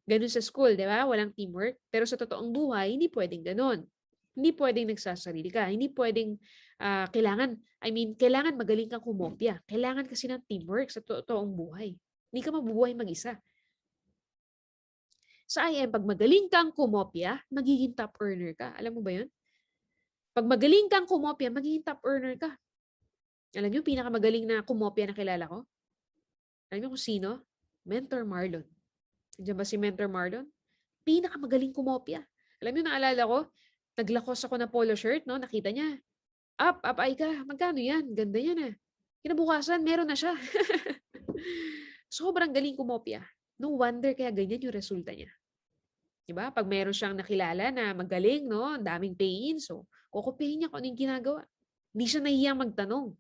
Ganun sa school, di ba? Walang teamwork. Pero sa totoong buhay, hindi pwedeng ganun. Hindi pwedeng nagsasarili ka. Hindi pwedeng kailangan magaling kang kumopya. Kailangan kasi ng teamwork sa totoong buhay. Hindi ka mabubuhay mag-isa. Sa IM, pag magaling kang kumopya, magiging top earner ka. Alam mo ba yun? Pag magaling kang kumopya, magiging top earner ka. Alam niyo, pinakamagaling na kumopya na kilala ko? Alam niyo kung sino? Mentor Marlon. Nandiyan ba si Mentor Marlon? Pinakamagaling kumopya. Alam niyo, naalala ko, naglakos ako ng polo shirt, no? Nakita niya. Up, ay ka. Magkano yan? Ganda yan ah. Kinabukasan, meron na siya. Sobrang galing kumopya. No wonder kaya ganyan yung resulta niya. Diba? Pag meron siyang nakilala na magaling, no? Ang daming pay-in. So, kukupihin niya kung ano yung ginagawa. Hindi siya nahihiyang magtanong.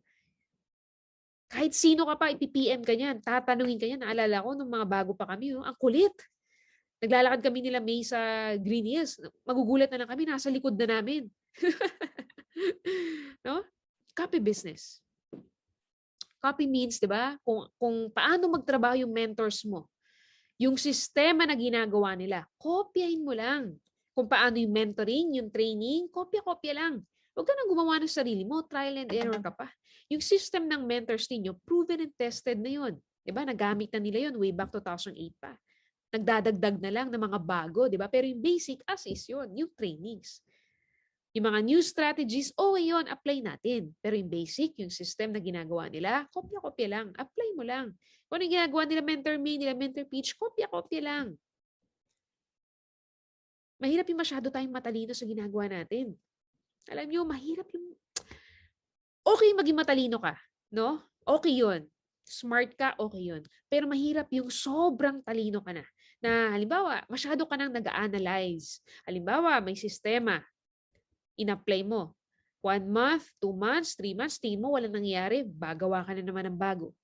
Kahit sino ka pa, ipipm ka niyan. Tatanungin ka niyan. Naalala ko, nung mga bago pa kami, ang kulit. Naglalakad kami nila May sa Green Hills. Magugulat na lang kami, nasa likod na namin. No? Copy business. Copy means, di ba? Kung paano magtrabaho yung mentors mo. Yung sistema na ginagawa nila, kopyahin mo lang. Kung paano yung mentoring, yung training, kopya-kopya lang. Huwag ka nang gumawa ng sarili mo, trial and error ka pa. Yung system ng mentors ninyo, proven and tested na yun. Diba? Nagamit na nila yun way back 2008 pa. Nagdadagdag na lang ng mga bago, di ba? Pero yung basic as is yun, yung trainings. Yung mga new strategies, yun, apply natin. Pero yung basic, yung system na ginagawa nila, kopya-kopya lang. Apply mo lang. Kung ano yung ginagawa nila Mentor Me, nila Mentor Peach, kopya-kopya lang. Mahirap yung masyado tayong matalino sa ginagawa natin. Alam nyo, mahirap yung... Okay maging matalino ka, no? Okay yun. Smart ka, okay yun. Pero mahirap yung sobrang talino ka na. Na halimbawa, masyado ka nang nag-analyze. Halimbawa, may sistema. In-apply mo. 1 month, 2 months, 3 months, tingin mo walang nangyayari, bagawa ka na naman ng bago.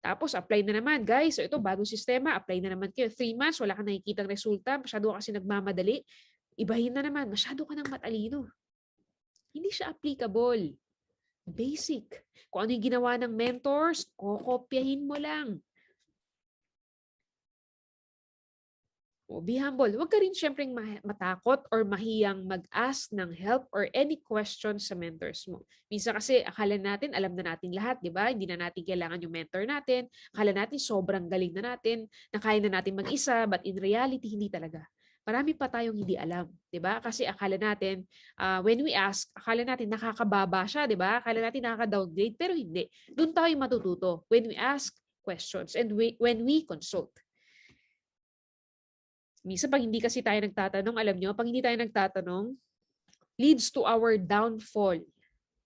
Tapos, apply na naman. Guys, so ito, bagong sistema, apply na naman kayo. 3 months, wala kang nakikitang resulta, masyado ka kasi nagmamadali. Ibahin na naman, masyado ka nang matalino. Hindi siya applicable. Basic. Kung ano yung ginawa ng mentors, kokopyahin mo lang. Be humble. Huwag ka rin syempreng matakot or mahiyang mag-ask ng help or any questions sa mentors mo. Minsan kasi akala natin, alam na natin lahat, di ba? Hindi na natin kailangan yung mentor natin. Akala natin sobrang galing na natin, na kaya na natin mag-isa, but in reality, hindi talaga. Marami pa tayong hindi alam, di ba? Kasi akala natin, when we ask, akala natin nakakababa siya, di ba? Akala natin nakaka-downgrade, pero hindi. Doon tayo matututo when we ask questions and when we consult. Minsan pag hindi kasi tayo nagtatanong, alam nyo, pag hindi tayo nagtatanong, leads to our downfall.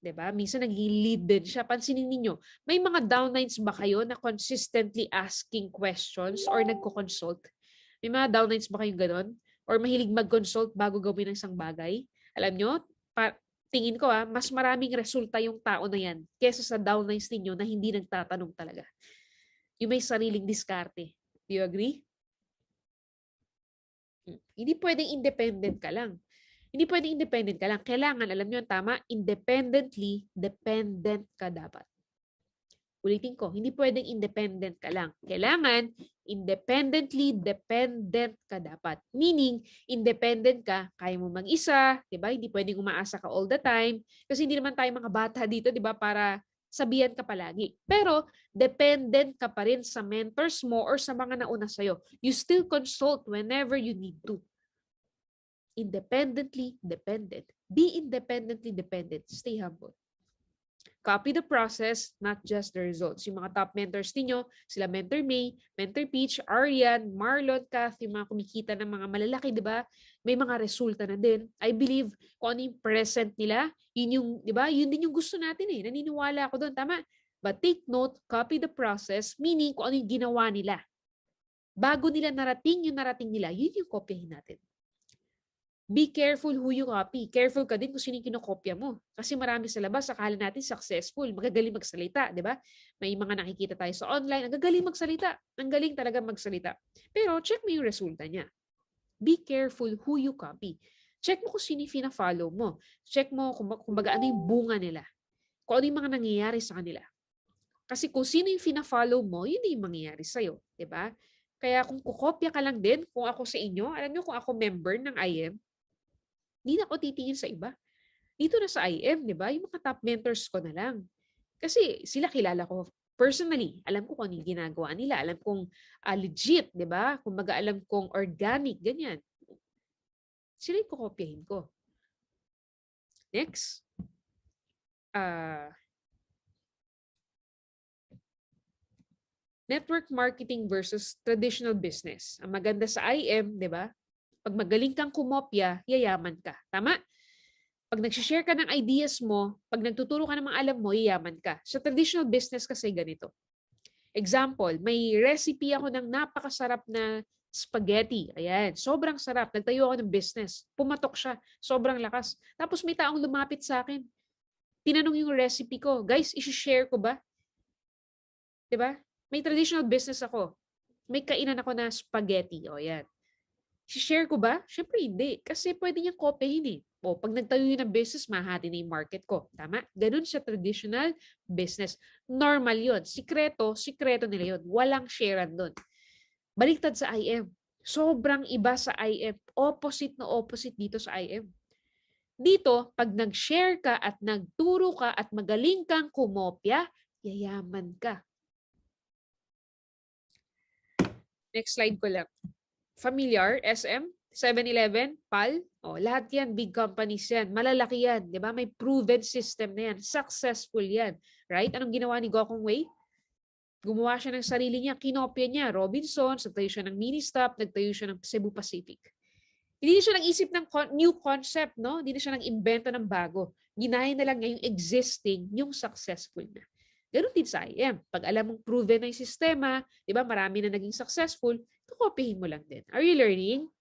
'Di ba? Minsan naging lead din siya. Pansinin niyo, may mga downlines ba kayo na consistently asking questions or nagko-consult? May mga downlines ba kayong ganon? Or mahilig mag-consult bago gawin ng isang bagay? Alam nyo, tingin ko mas maraming resulta yung tao na yan kesa sa downlines ninyo na hindi nagtatanong talaga. Yung may sariling diskarte. Do you agree? Hindi pwedeng independent ka lang. Hindi pwedeng independent ka lang. Kailangan, alam nyo ang tama, independently dependent ka dapat. Ulitin ko, hindi pwedeng independent ka lang. Kailangan, independently dependent ka dapat. Meaning, independent ka, kaya mo mag-isa, di ba? Hindi pwedeng umaasa ka all the time. Kasi hindi naman tayo mga bata dito, di ba? Para sabihan ka palagi. Pero, dependent ka pa rin sa mentors mo or sa mga nauna sa'yo. You still consult whenever you need to. Independently dependent. Be independently dependent. Stay humble. Copy the process, not just the results. Yung mga top mentors ninyo, sila Mentor May, Mentor Peach, Arian, Marlon, Kath, yung mga kumikita ng mga malalaki, di ba? May mga resulta na din. I believe kung ano yung present nila, yun yung, di ba? Yun din yung gusto natin eh. Naniniwala ako doon. Tama? But take note, copy the process, meaning kung ano yung ginawa nila. Bago nila narating yung narating nila, yun yung kopyahin natin. Be careful who you copy. Careful ka din kung sino yung kinokopya mo. Kasi marami sa labas, akala natin successful, magagaling magsalita, di ba? May mga nakikita tayo sa online, ang gagaling magsalita. Ang galing talaga magsalita. Pero check mo yung resulta niya. Be careful who you copy. Check mo kung sino yung fina-follow mo. Check mo kung baga ano yung bunga nila. kung ano yung mga nangyayari sa kanila. Kasi kung sino yung fina-follow mo, yun yung mangyayari sa'yo. Diba? Kaya kung kukopya ka lang din, kung ako sa inyo, alam nyo kung ako member ng IM, hindi na ako titingin sa iba. Dito na sa IM, di ba? Yung mga top mentors ko na lang. Kasi sila kilala ko personally. Alam ko kung ano yung ginagawa nila. Alam kong legit, di ba? Kung alam kong organic, ganyan. Sila yung kukopyahin ko. Next. Network marketing versus traditional business. Ang maganda sa IM, di ba? Pag magaling kang kumopya, yayaman ka. Tama? Pag nag-share ka ng ideas mo, pag nagtuturo ka ng mga alam mo, yayaman ka. Sa traditional business kasi ganito. Example, may recipe ako ng napakasarap na spaghetti. Ayan, sobrang sarap. Nagtayo ako ng business. Pumatok siya. Sobrang lakas. Tapos may taong lumapit sa akin. Tinanong yung recipe ko. Guys, isi-share ko ba? Diba? May traditional business ako. May kainan ako na spaghetti. O yan. Si-share ko ba? Siyempre hindi. Kasi pwede niyang kopyahin eh. O pag nagtayo yun ng business, mahati na yung market ko. Tama? Ganun sa traditional business. Normal yun. Sikreto nila yun. Walang sharean doon. Baliktad sa IM. Sobrang iba sa IM. Opposite na opposite dito sa IM. Dito, pag nag-share ka at nagturo ka at magaling kang kumopya, yayaman ka. Next slide ko lang. Familiar, SM, 7-Eleven, PAL, lahat yan, big companies yan, malalaki yan, di ba? May proven system na yan, successful yan, right? Anong ginawa ni Gokong Wei? Gumawa siya ng sarili niya, kinopya niya, Robinsons, nagtayo siya ng Ministop, nagtayo siya ng Cebu Pacific. Hindi siya nag-isip ng new concept, no? Hindi siya nag-invento ng bago. Ginaya na lang niya yung existing, yung successful na. Ganun din sa IM. Pag alam mong proven na yung sistema, di ba, marami na naging successful, kopyahin mo lang din. Are you learning?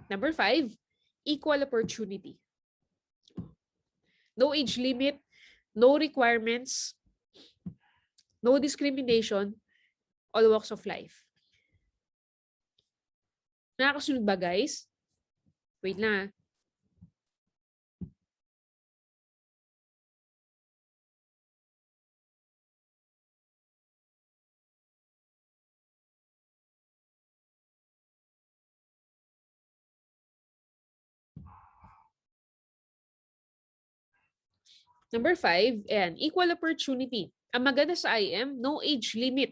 Number 5, equal opportunity. No age limit, no requirements, no discrimination, all walks of life. Nakakasunod ba, guys? Wait lang. Number 5, equal opportunity. Ang maganda sa IM, no age limit.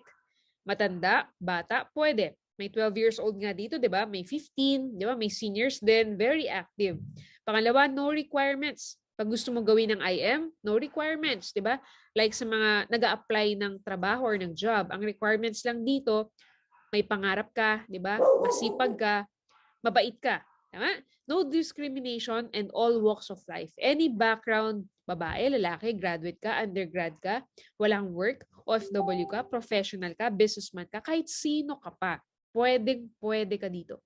Matanda, bata, pwede. May 12 years old nga dito, di ba? May 15, di ba? May seniors din, very active. Pangalawa, no requirements. Pag gusto mo gawin ng IM, no requirements, di ba? Like sa mga nag-a-apply ng trabaho or ng job, ang requirements lang dito, may pangarap ka, di ba? Masipag ka, mabait ka. Tama? No discrimination and all walks of life. Any background, babae, lalaki, graduate ka, undergrad ka, walang work, OFW ka, professional ka, businessman ka, kahit sino ka pa. Pwede ka dito.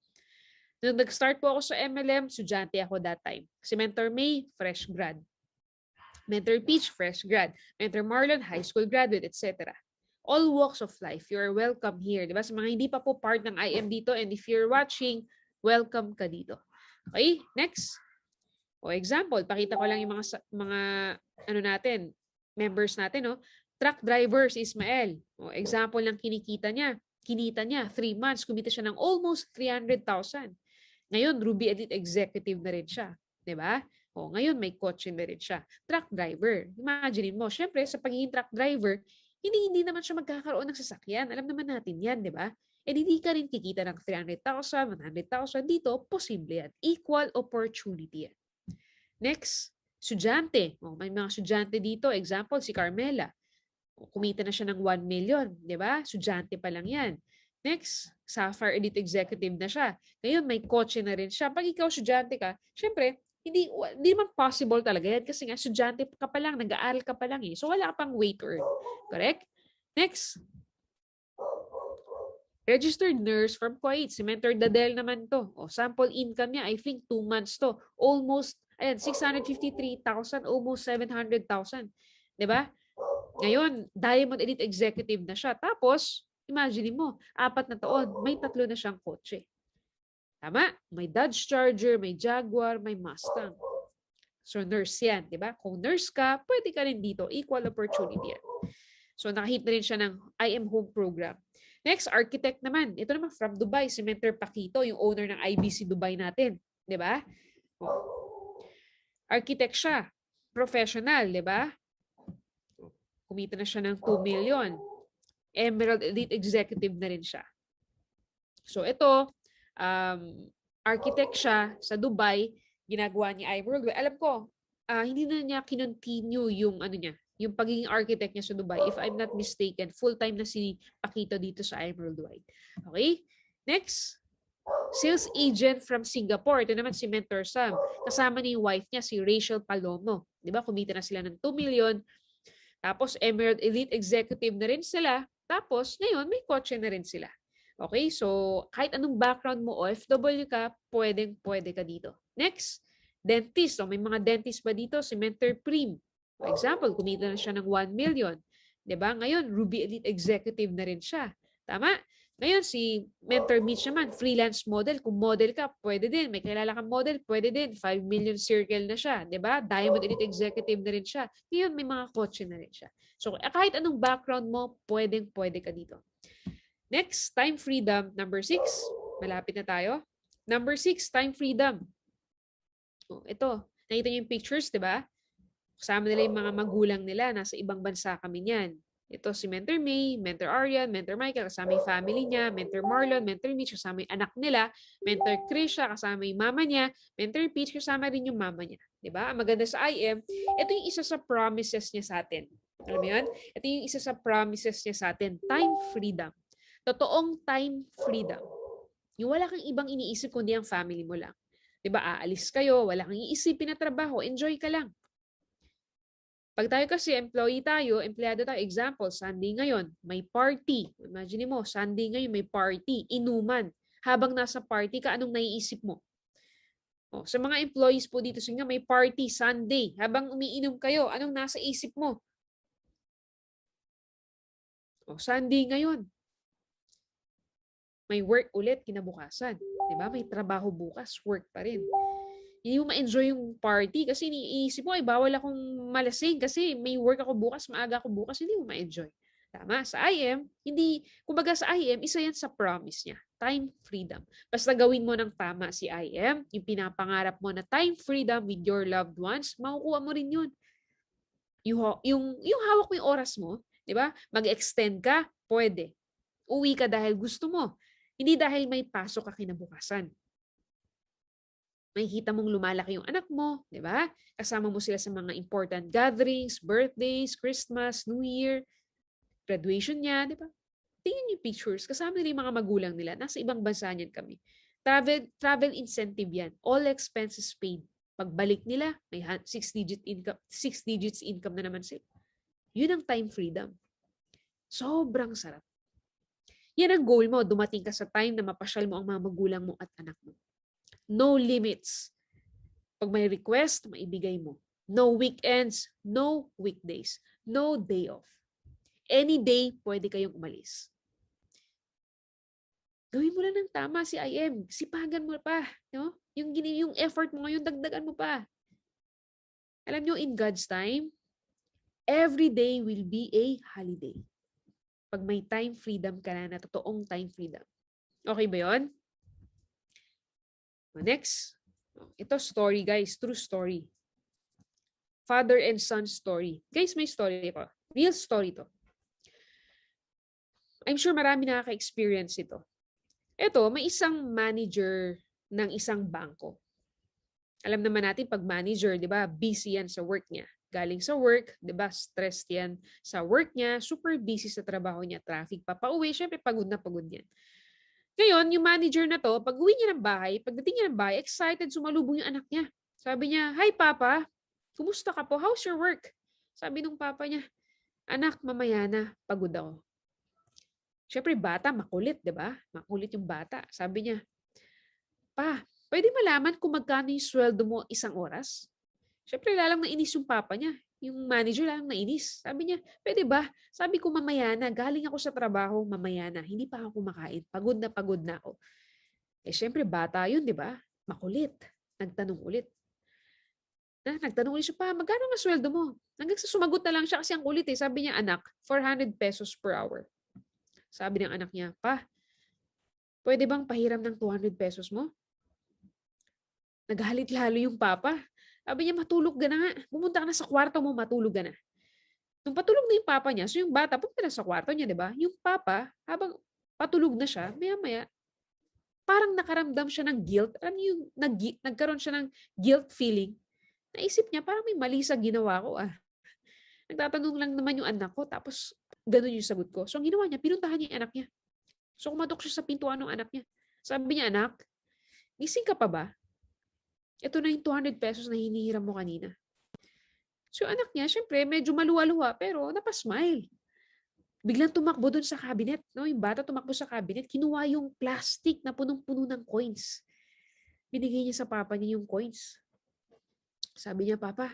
Nung nag-start po ako sa MLM, estudyante ako that time. Si Mentor May, fresh grad. Mentor Peach, fresh grad. Mentor Marlon, high school graduate, etc. All walks of life, you are welcome here. Diba? Sa mga hindi pa po part ng IM dito, and if you're watching, welcome ka dito. Okay, next. Example, pakita ko lang yung members natin, no? Truck driver si Ismael. Example ng kinita niya, 3 months, kumita siya ng almost 300,000. Ngayon, Ruby Elite Executive na rin siya. 'Di ba? Ngayon may kotse na rin siya. Truck driver. Imagine mo, syempre sa pagiging truck driver, hindi naman siya magkakaroon ng sasakyan. Alam naman natin 'yan, 'di ba? Hindi ka rin kikita ng 300,000, 100,000 dito, posible yan. Equal opportunity yan. Next, estudyante. May mga estudyante dito. Example, si Carmela. Kumita na siya ng 1 million. Di ba? Estudyante pa lang yan. Next, Sapphire Elite Executive na siya. Ngayon, may kotse na rin siya. Pag ikaw estudyante ka, syempre, hindi naman possible talaga yan kasi nga estudyante ka pa lang, nag-aaral ka pa lang eh. So, wala ka pang way to earn. Correct? Next, registered nurse from Kuwait. Si Mentor Dadel naman to. Sample income niya, I think 2 months to. Almost, 653,000, almost 700,000. Diba? Ngayon, Diamond Elite Executive na siya. Tapos, imagine mo, 4 na taon, may 3 na siyang kotse. Tama? May Dodge Charger, may Jaguar, may Mustang. So nurse yan, di ba? Kung nurse ka, pwede ka rin dito. Equal opportunity yan. So nakahit na rin siya ng I Am Home program. Next, architect naman. Ito naman from Dubai, si Mentor Paquito, yung owner ng IBC Dubai natin. Di ba? Architect siya. Professional, di ba? Kumita na siya ng 2 million. Emerald Elite Executive na rin siya. So ito, architect siya sa Dubai, ginagawa niya iWorld. Alam ko, hindi na niya kinontinue yung ano niya, yung pagiging architect niya sa Dubai. If I'm not mistaken, full-time na si Paquito dito sa iWorldwide. Okay? Next, sales agent from Singapore. Ito naman si Mentor Sam. Kasama niya yung wife niya, si Rachel Palomo. Di ba? Kumita na sila ng 2 million. Tapos Emerald Elite Executive na rin sila. Tapos ngayon may kotse na rin sila. Okay? So kahit anong background mo, OFW ka, pwede ka dito. Next, dentist. So, may mga dentist ba dito? Si Mentor Prim. For example, kumita na siya ng 1 million. Diba? Ngayon, Ruby Elite Executive na rin siya. Tama? Ngayon, si Mentor Mitch naman, freelance model. Kung model ka, pwede din. May kilala kang model, pwede din. 5 million circle na siya. Diba? Diamond Elite Executive na rin siya. Ngayon, may mga kotse na rin siya. So, kahit anong background mo, pwede ka dito. Next, time freedom. Number 6. Malapit na tayo. Number 6, time freedom. Oh, ito. Nakita niyo yung pictures, di ba? Kasama nila yung mga magulang nila. Nasa ibang bansa kami niyan. Ito si Mentor May, Mentor Arian, Mentor Michael, kasama yung family niya, Mentor Marlon, Mentor Mitch, kasama yung anak nila, Mentor Krisha, kasama yung mama niya, Mentor Peach, kasama rin yung mama niya. Diba? Ang maganda sa IM, ito yung isa sa promises niya sa atin. Alam mo yun? Ito yung isa sa promises niya sa atin. Time freedom. Totoong time freedom. Yung wala kang ibang iniisip kundi ang family mo lang. Diba? Aalis kayo, wala kang iisipin na trabaho, enjoy ka lang. Pag tayo kasi employee tayo, empleyado tayo, example, Sunday ngayon, may party. Imagine mo, Sunday ngayon may party, inuman. Habang nasa party ka, anong naiisip mo? O, sa mga employees po dito sa inyo, may party Sunday. Habang umiinom kayo, anong nasa isip mo? O, Sunday ngayon. May work ulit kinabukasan. Diba? May trabaho bukas, work pa rin. Hindi mo ma-enjoy yung party kasi iniisip mo, ay bawal akong malasing kasi may work ako bukas, maaga ako bukas, hindi mo ma-enjoy. Tama? Sa IM, hindi, kumbaga sa IM, isa yan sa promise niya, time freedom. Basta gawin mo ng tama si IM, yung pinapangarap mo na time freedom with your loved ones, makukuha mo rin yun. Yung hawak mo yung oras mo, di ba? Mag-extend ka, pwede. Uwi ka dahil gusto mo. Hindi dahil may pasok ka kinabukasan. Makikita mong lumalaki yung anak mo, di ba? Kasama mo sila sa mga important gatherings, birthdays, Christmas, New Year, graduation niya, di ba? Tingnan yung pictures, kasama nila yung mga magulang nila. Nasa ibang bansa niyan kami. Travel incentive yan. All expenses paid. Pagbalik nila, may 6 digits income na naman sila. Yun ang time freedom. Sobrang sarap. Yan ang goal mo, dumating ka sa time na mapasyal mo ang mga magulang mo at anak mo. No limits. Pag may request, maibigay mo. No weekends, no weekdays, no day off. Any day, pwede kayong umalis. Gawin mo lang ng tama si IM. Sipagan mo pa. No? Yung effort mo ngayon, dagdagan mo pa. Alam nyo, in God's time, every day will be a holiday. Pag may time freedom ka na totoong time freedom. Okay ba yun? Next, ito story guys, true story. Father and son story. Guys, may story ko. Real story to. I'm sure marami nakaka-experience ito. Ito, may isang manager ng isang bangko. Alam naman natin pag manager, 'di ba? Busy yan sa work niya. Galing sa work, 'di ba? Stressed yan sa work niya, super busy sa trabaho niya, traffic pa pauwi, syempre pagod na pagod yan. Ngayon, yung manager na to, pag uwi niya ng bahay, pagdating niya ng bahay, excited, sumalubong yung anak niya. Sabi niya, "Hi Papa, kumusta ka po? How's your work?" Sabi nung papa niya, "Anak, mamaya na, pagod ako." Siyempre, bata, makulit, di ba? Makulit yung bata. Sabi niya, "Pa, pwede malaman kung magkano yung sweldo mo isang oras?" Siyempre, lalang nainis yung papa niya. Yung manager lalang nainis. Sabi niya, "Pwede ba? Sabi ko mamaya na, galing ako sa trabaho, mamaya na. Hindi pa ako kumakain. Pagod na ako." Eh, siyempre, bata yun, di ba? Makulit. Nagtanong ulit. Nagtanong ulit siya, pa, magkano nga sweldo mo? Hanggang sa sumagot na lang siya kasi ang kulit eh. Sabi niya, anak, 400 pesos per hour. Sabi ng anak niya, pa, pwede bang pahiram ng 200 pesos mo? Nagalit lalo yung papa. Sabi niya, matulog ka na nga. Pumunta ka na sa kwarto mo, matulog ka na. Nung patulog na yung papa niya, so yung bata, pumunta na sa kwarto niya, di ba? Yung papa, habang patulog na siya, maya-maya, parang nakaramdam siya ng guilt. Alam niyo yung nagkaroon siya ng guilt feeling. Naisip niya, parang may mali sa ginawa ko ah. Nagtatanong lang naman yung anak ko, tapos ganun yung sagot ko. So ang ginawa niya, pinuntahan niya yung anak niya. So kumatok siya sa pintuan ng anak niya. Sabi niya, anak, gising ka pa ba? Ito na yung 200 pesos na hinihiram mo kanina. So yung anak niya, syempre, medyo maluwa-luwa, pero napasmile. Biglang tumakbo dun sa cabinet. No? Yung bata tumakbo sa cabinet, kinuha yung plastic na punong-puno ng coins. Binigay niya sa papa niya yung coins. Sabi niya, Papa,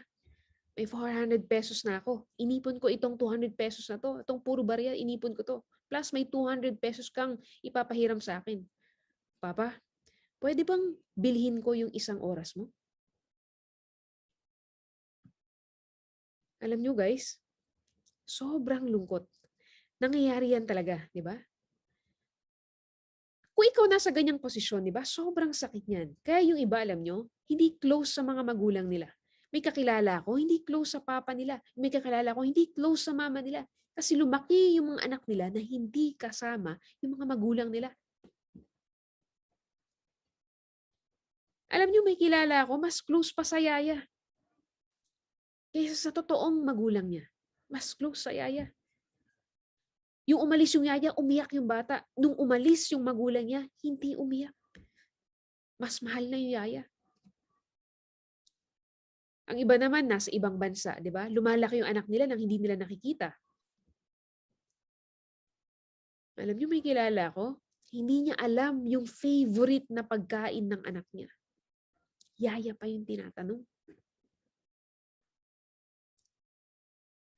may 400 pesos na ako. Inipon ko itong 200 pesos na to. Itong puro barya, inipon ko to. Plus may 200 pesos kang ipapahiram sa akin. Papa, pwede bang bilhin ko yung isang oras mo? Alam nyo guys, sobrang lungkot. Nangyayari yan talaga, di ba? Kung ikaw nasa ganyang posisyon, di ba? Sobrang sakit niyan. Kaya yung iba, alam nyo, hindi close sa mga magulang nila. May kakilala ko, hindi close sa papa nila. May kakilala ko, hindi close sa mama nila. Kasi lumaki yung mga anak nila na hindi kasama yung mga magulang nila. Alam nyo, may kilala ako, mas close pa sa yaya. Kaysa sa totoong magulang niya. Mas close sa yaya. Yung umalis yung yaya, umiyak yung bata. Nung umalis yung magulang niya, hindi umiyak. Mas mahal na yung yaya. Ang iba naman, nasa ibang bansa, di ba? Lumalaki yung anak nila nang hindi nila nakikita. Alam niyo, may kilala ko, hindi niya alam yung favorite na pagkain ng anak niya. Yaya pa yung tinatanong.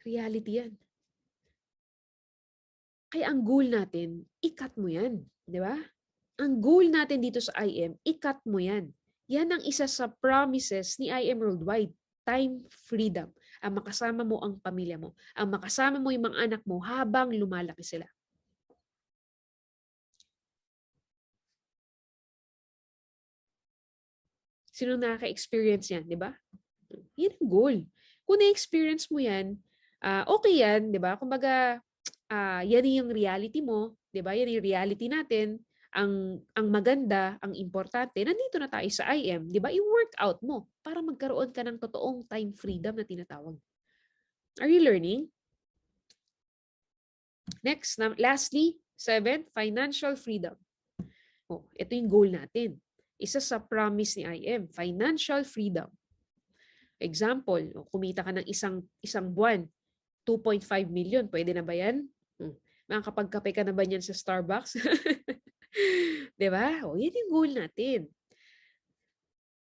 Reality yan. Kaya ang goal natin, ikat mo yan. Di ba? Ang goal natin dito sa IM, ikat mo yan. Yan ang isa sa promises ni IM Worldwide. Time freedom. Ang makasama mo ang pamilya mo. Ang makasama mo yung mga anak mo habang lumalaki sila. Sino nakaka-experience yan, di ba? Yan ang goal. Kung na-experience mo yan, okay yan, di ba? Kumbaga, yan yung reality mo, di ba? Yan yung reality natin. Ang maganda, ang importante, nandito na tayo sa IM, di ba? I-workout mo para magkaroon ka ng totoong time freedom na tinatawag. Are you learning? Next, lastly, 7, financial freedom. Oh, ito yung goal natin. Isa sa promise ni IM, financial freedom. Example, kumita ka ng isang buwan, 2.5 million, pwede na ba yan? Makakapagkape ka na ba yan sa Starbucks? Diba? O, yun yung goal natin.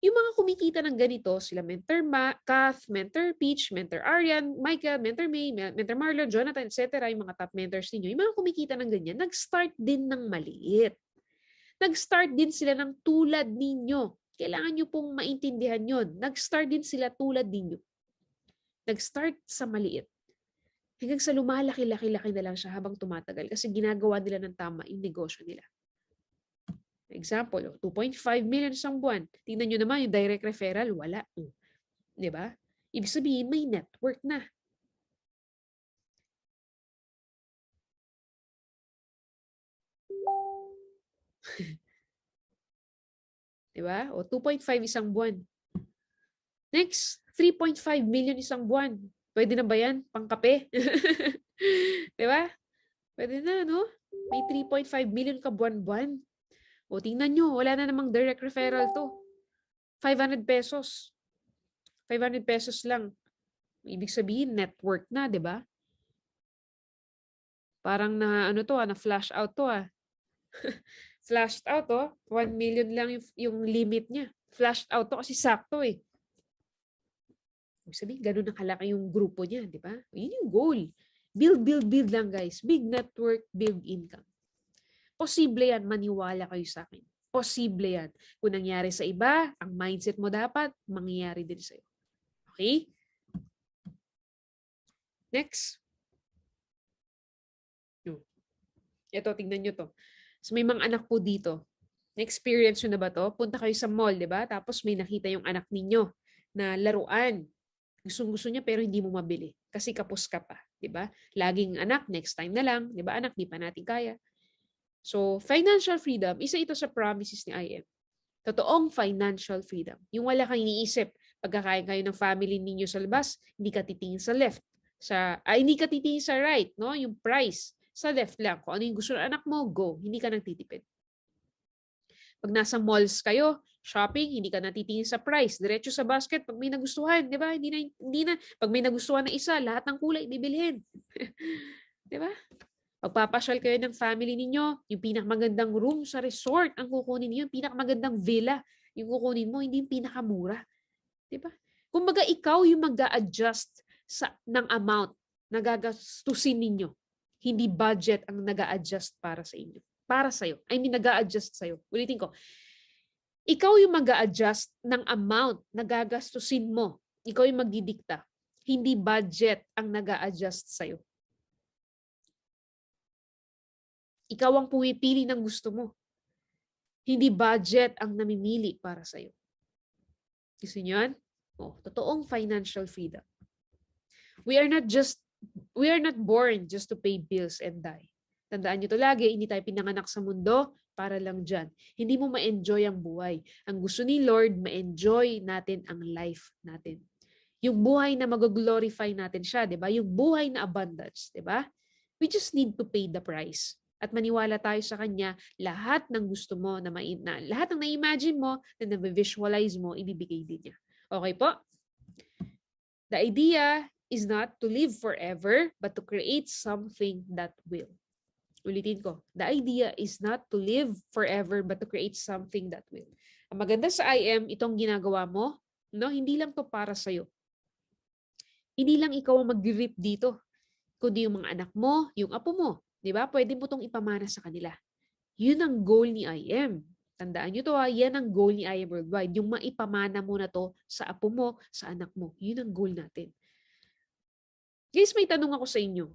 Yung mga kumikita ng ganito, sila Mentor Kath, Mentor Peach, Mentor Arian, Michael, Mentor May, Mentor Marlon, Jonathan, etc. Yung mga top mentors ninyo, yung mga kumikita ng ganyan, nag-start din ng maliit. Nag-start din sila ng tulad ninyo. Kailangan nyo pong maintindihan yon. Nag-start din sila tulad ninyo. Nag-start sa maliit. Hanggang sa lumalaki-laki-laki na lang siya habang tumatagal kasi ginagawa nila ng tama yung negosyo nila. Example, 2.5 million isang buwan. Tingnan nyo naman yung direct referral, wala. Di ba? Ibig sabihin, may network na. Di ba? O 2.5 isang buwan. Next, 3.5 million isang buwan. Pwede na ba yan? Pangkape? Di ba? Pwede na, no? May 3.5 million ka buwan-buwan. O tingnan nyo, wala na namang direct referral to. 500 pesos. 500 pesos lang. Ibig sabihin, network na, di ba? Parang na, ano to, na flash out to Flashed out 1 million lang yung limit niya. Flashed out to kasi sakto eh. Ibig sabihin, ganun na kalaki yung grupo niya, di ba? Yun yung goal. Build lang guys. Big network, big income. Posible yan, maniwala kayo sa akin. Posible yan. Kung nangyari sa iba, ang mindset mo dapat, mangyayari din sa'yo. Okay? Next. Ito, tingnan nyo to. So may mga anak po dito. Na-experience nyo na ba to? Punta kayo sa mall, di ba? Tapos may nakita yung anak ninyo na laruan. Gustong-gusto niya pero hindi mo mabili. Kasi kapos ka pa, di ba? Laging anak, next time na lang. Di ba anak, di pa natin kaya. So, financial freedom, isa ito sa promises ni IM. Totoong financial freedom. Yung wala kang iniisip, pagkakain kayo ng family ninyo sa labas, hindi ka titingin sa left. Hindi ka titingin sa right, no? Yung price. Sa left lang. Kung ano yung gusto ng anak mo, go. Hindi ka nagtitipid. Pag nasa malls kayo, shopping, hindi ka natitingin sa price. Diretso sa basket, pag may nagustuhan, di ba? Hindi na. Pag may nagustuhan na isa, lahat ng kulay, bibilhin. Di ba? Pagpapasyal kayo ng family ninyo, yung pinakamagandang room sa resort, ang kukunin niyo, yung pinakamagandang villa, yung kukunin mo, hindi yung pinakamura. Di ba? Kumbaga, ikaw yung mag-a-adjust ng amount na gagastusin ninyo. Hindi budget ang nag-a-adjust para sa inyo. Para sa'yo. I mean, nag-a-adjust sa'yo. Ulitin ko. Ikaw yung mag-a-adjust ng amount na gagastusin mo. Ikaw yung magdidikta. Hindi budget ang nag-a-adjust sa'yo. Ikaw ang pumipili ng gusto mo. Hindi budget ang namimili para sa'yo. Gusto niyo yan? Totoong financial freedom. We are not born just to pay bills and die. Tandaan nyo to lagi, hindi tayo pinanganak sa mundo para lang dyan. Hindi mo ma-enjoy ang buhay. Ang gusto ni Lord, ma-enjoy natin ang life natin. Yung buhay na mag-glorify natin siya, di ba? Yung buhay na abundance, di ba? We just need to pay the price. At maniwala tayo sa Kanya, lahat ng gusto mo, lahat ng na-imagine mo, na na-visualize mo, ibibigay din niya. Okay po? The idea is not to live forever, but to create something that will. Ulitin ko, the idea is not to live forever, but to create something that will. Ang maganda sa IM, itong ginagawa mo, no, hindi lang to para sa'yo. Hindi lang ikaw ang mag-reap dito, kundi yung mga anak mo, yung apo mo. Di ba? Pwede mo itong ipamana sa kanila. Yun ang goal ni IM. Tandaan nyo to, yan ang goal ni IM Worldwide. Yung maipamana mo na to sa apo mo, sa anak mo. Yun ang goal natin. Guys, may tanong ako sa inyo.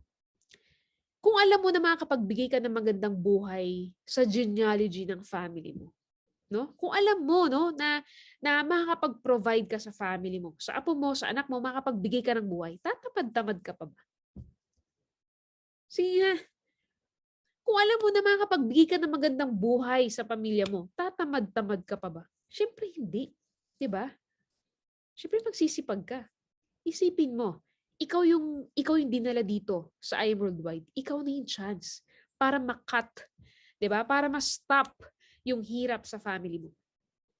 Kung alam mo na makakapagbigay ka ng magandang buhay sa genealogy ng family mo, no? Kung alam mo, no, na makakapag-provide ka sa family mo, sa apo mo, sa anak mo, makakapagbigay ka ng buhay, tatamad-tamad ka pa ba? Sige nga. Kung alam mo na makakapagbigay ka ng magandang buhay sa pamilya mo, tatamad-tamad ka pa ba? Siyempre hindi. 'Di ba? Siyempre magsisipag ka. Isipin mo, ikaw yung dinala dito sa IM Worldwide. Ikaw na yung chance para makat, 'di ba? Para ma-stop yung hirap sa family mo.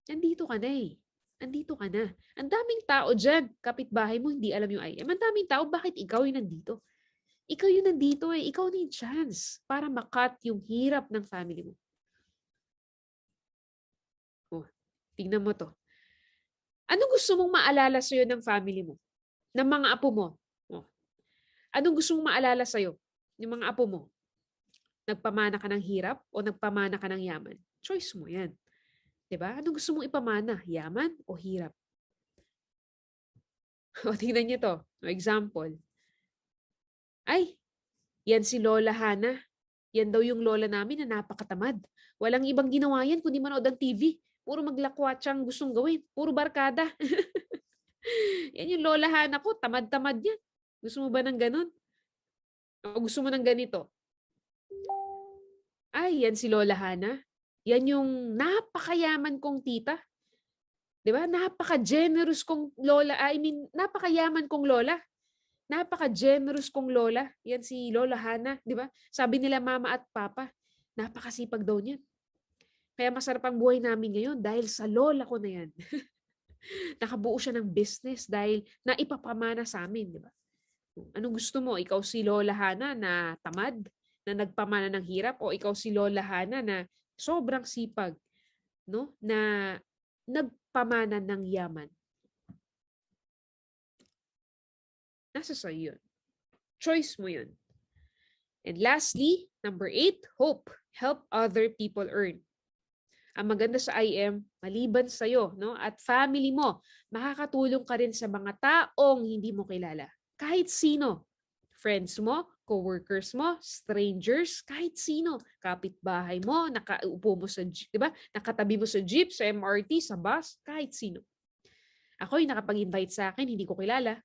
Nandito ka na eh. Andito ka na. Ang daming tao dyan, kapitbahay mo, hindi alam yung IM. Ang daming tao, bakit ikaw yung nandito? Ikaw yung nandito eh. Ikaw na yung chance para makat yung hirap ng family mo. Tingnan mo to. Anong gusto mong maalala sa'yo ng family mo? Ng mga apo mo? Anong gusto mong maalala sa'yo ng mga apo mo? Nagpamana ka ng hirap o nagpamana ka ng yaman? Choice mo yan. Diba? Anong gusto mong ipamana? Yaman o hirap? O tingnan niyo to. Example. Ay, yan si Lola Hana. Yan daw yung lola namin na napakatamad. Walang ibang ginawa yan kundi manood ng TV. Puro maglakwat siyang gustong gawin. Puro barkada. Yan yung Lola Hana ko. Tamad-tamad yan. Gusto mo ba ng ganun? O gusto mo ng ganito? Ay, yan si Lola Hana. Yan yung napakayaman kong tita. 'Di ba? Napaka-generous kong lola. Napakayaman kong lola. Napaka-generous kong lola. Yan si Lola Hana, 'di ba? Sabi nila mama at papa, napakasipag daw niyan. Kaya masarap ang buhay namin ngayon dahil sa lola ko na yan. Nakabuo siya ng business dahil naipapamana sa amin, 'di ba? Anong gusto mo? Ikaw si Lola Hana na tamad, na nagpamana ng hirap, o ikaw si Lola Hana na sobrang sipag, no? Na nagpamana ng yaman. Nasa sa'yo yun. Choice mo yun. And lastly, number 8, hope. Help other people earn. Ang maganda sa IM, maliban sa'yo, no, at family mo, makakatulong ka rin sa mga taong hindi mo kilala. Kahit sino. Friends mo, coworkers mo, strangers, kahit sino. Kapitbahay mo, nakaupo mo sa, di ba? Nakatabi mo sa jeep, sa MRT, sa bus, kahit sino. Ako yung nakapag-invite sa akin, hindi ko kilala.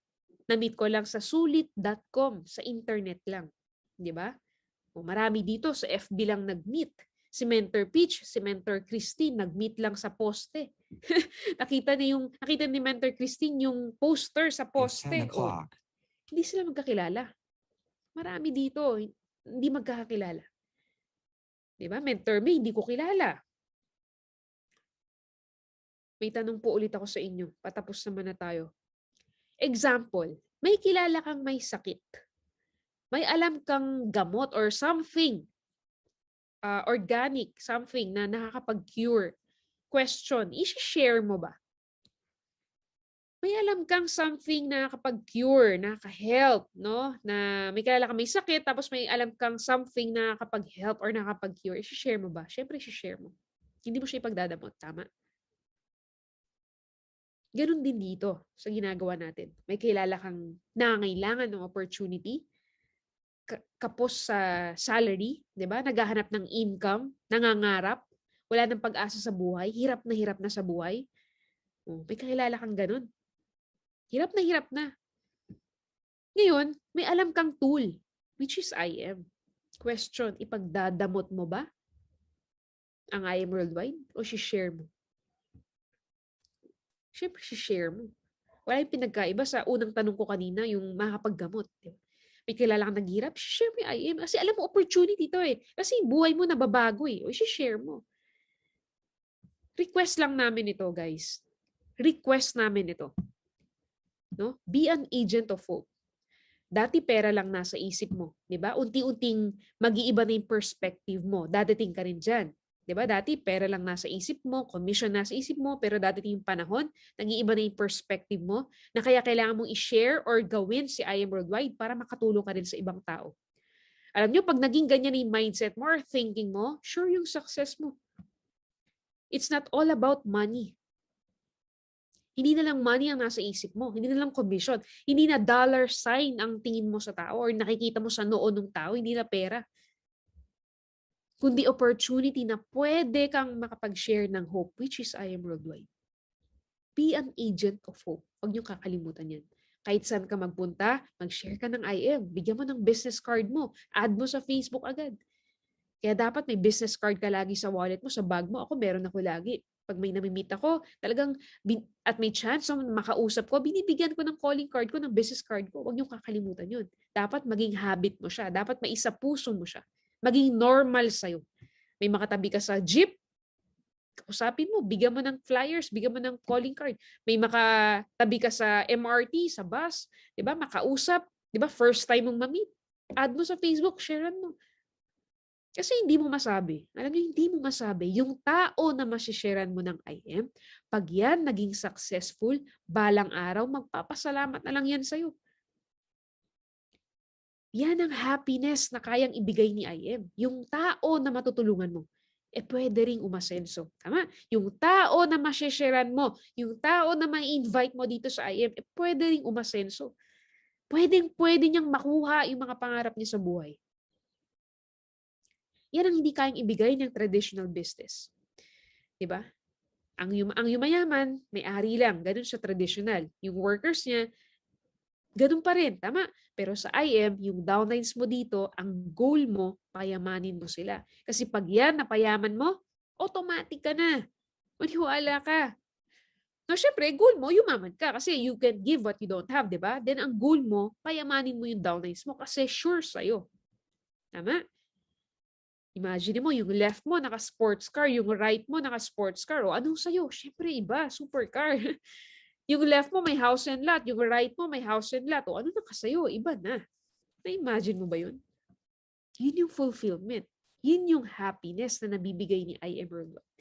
Na-meet ko lang sa sulit.com, sa internet lang. Di ba? O marami dito sa FB lang nag-meet. Si Mentor Peach, si Mentor Christine, nag-meet lang sa poste. Nakita ni Mentor Christine yung poster sa poste. O, hindi sila magkakilala. Marami dito, hindi magkakakilala. Di ba? Mentor May, hindi ko kilala. May tanong po ulit ako sa inyo. Patapos naman na tayo. Example, may kilala kang may sakit. May alam kang gamot or something organic, something na nakakapag-cure. Question, i-share mo ba? May alam kang something na nakakapag-cure, nakaka-help, no? Na may kilala kang may sakit, tapos may alam kang something na nakakapag-help or nakakapag-cure. I-share mo ba? Siyempre, i-share mo. Hindi mo siya ipagdadamot, tama? Ganon din dito sa ginagawa natin. May kilala kang nangangailangan ng opportunity, kapos sa salary, 'di ba? Naghahanap ng income, nangangarap, wala nang pag-asa sa buhay, hirap na sa buhay. Oh, may kakilala kang ganun. Hirap na. Ngayon, may alam kang tool, which is IM. Question, ipagdadamot mo ba ang IM Worldwide o share mo? Siyempre, share mo. Wala yung pinagkaiba sa unang tanong ko kanina, yung makakapaggamot. Diba? May kilala kang naghirap, share mo yung IM. Kasi alam mo, opportunity to eh. Kasi buhay mo nababago eh. O share mo. Request lang namin ito, guys. Request namin ito. No? Be an agent of hope. Dati pera lang nasa isip mo. Diba? Unti-unting mag-iiba na yung perspective mo. Dadating ka rin dyan. Diba? Dati pera lang nasa isip mo, commission nasa isip mo, pero dadating yung panahon, nag-iiba na yung perspective mo na kaya kailangan mong i-share or gawin si IM Worldwide para makatulong ka rin sa ibang tao. Alam nyo, pag naging ganyan yung mindset mo or thinking mo, sure yung success mo. It's not all about money. Hindi na lang money ang nasa isip mo. Hindi na lang commission. Hindi na dollar sign ang tingin mo sa tao or nakikita mo sa noo ng tao. Hindi na pera. Kundi opportunity na pwede kang makapag-share ng hope, which is IM Worldwide. Be an agent of hope. Huwag niyong kakalimutan yan. Kahit saan ka magpunta, mag-share ka ng IM. Bigyan mo ng business card mo. Add mo sa Facebook agad. Kaya dapat may business card ka lagi sa wallet mo, sa bag mo. Ako, meron ako lagi. Pag may namimit ako, talagang, at may chance na makausap ko, binibigyan ko ng calling card ko, ng business card ko. Huwag niyong kakalimutan yun. Dapat maging habit mo siya. Dapat maisapuso mo siya. Maging normal sa'yo. May makatabi ka sa jeep, usapin mo, bigyan mo ng flyers, bigyan mo ng calling card. May makatabi ka sa MRT, sa bus, 'di ba? Makausap, 'di ba? First time mong ma-meet. Add mo sa Facebook, sharean mo. Kasi hindi mo masabi. Alam niyo, hindi mo masabi. Yung tao na masisharean mo ng IM, pag yan naging successful, balang araw, magpapasalamat na lang yan sa'yo. Yan ang happiness na kayang ibigay ni IM. Yung tao na matutulungan mo, pwede ring umasenso. Tama? Yung tao na masisharean mo, yung tao na ma-invite mo dito sa IM, pwede ring umasenso. Pwede niyang makuha yung mga pangarap niya sa buhay. Yan ang hindi kayang ibigay ng traditional business. Diba? Ang yumayaman, may-ari lang. Ganun sa traditional. Yung workers niya, ganun pa rin. Tama? Pero sa IM, yung downlines mo dito, ang goal mo, payamanin mo sila. Kasi pag yan, napayaman mo, automatic ka na. Maniwala ka. No, syempre, goal mo, yumaman ka. Kasi you can give what you don't have, di ba? Then ang goal mo, payamanin mo yung downlines mo kasi sure sa'yo. Tama? Imagine mo, yung left mo naka-sports car, yung right mo naka-sports car. O anong sa'yo? Syempre, iba, supercar. Yung left mo may house and lot, yung right mo may house and lot. O ano na kasayo? Iba na. Na-imagine mo ba yun? Yun yung fulfillment. Yun yung happiness na nabibigay ni IM Worldwide.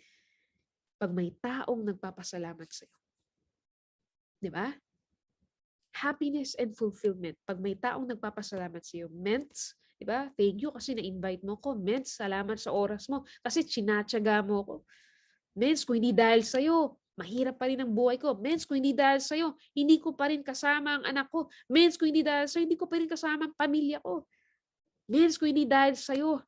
Pag may taong nagpapasalamat sa'yo. Di ba? Happiness and fulfillment. Pag may taong nagpapasalamat sa'yo, Ments, di ba? Thank you kasi na-invite mo ko. Ments, salamat sa oras mo. Kasi chinatsaga mo ko. Mens, kung hindi dahil sa'yo, mahirap pa rin ang buhay ko. Mens, kung hindi dahil sa'yo, hindi ko pa rin kasama ang anak ko. Mens, kung hindi dahil sa'yo, hindi ko pa rin kasama ang pamilya ko. Mens, kung hindi dahil sa'yo,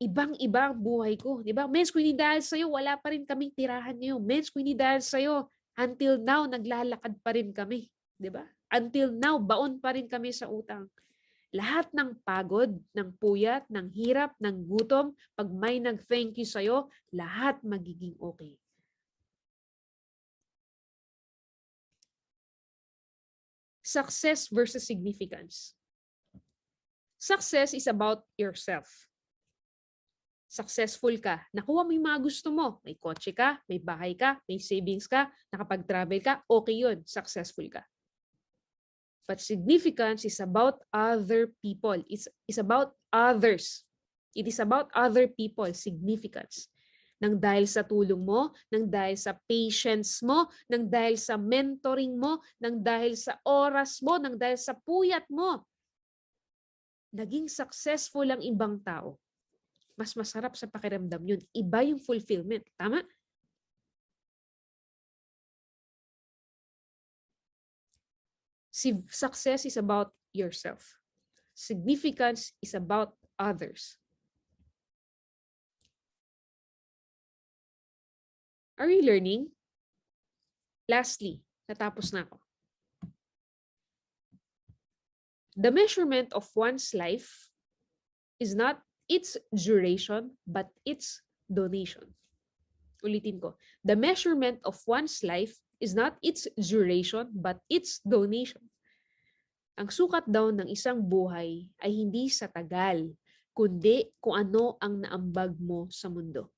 ibang-iba ang buhay ko. Di ba? Mens, kung hindi dahil sa'yo, wala pa rin kaming tirahan ngayon. Mens, kung hindi dahil sa'yo, until now, naglalakad pa rin kami. Di ba? Until now, baon pa rin kami sa utang. Lahat ng pagod, ng puyat, ng hirap, ng gutom, pag may nag-thank you sa'yo, lahat magiging okay. Success versus significance. Success is about yourself. Successful ka, nakuha mo yung mga gusto mo, may kotse ka, may bahay ka, may savings ka, nakapag-travel ka, okay yun, successful ka. But significance is about other people. It's about others. It is about other people, significance. Nang dahil sa tulong mo, nang dahil sa patience mo, nang dahil sa mentoring mo, nang dahil sa oras mo, nang dahil sa puyat mo, naging successful ang ibang tao. Mas masarap sa pakiramdam yun. Iba yung fulfillment. Tama? Success is about yourself. Significance is about others. Are you learning? Lastly, natapos na ako. The measurement of one's life is not its duration, but its donation. Ulitin ko. The measurement of one's life is not its duration, but its donation. Ang sukat daw ng isang buhay ay hindi sa tagal, kundi kung ano ang naambag mo sa mundo.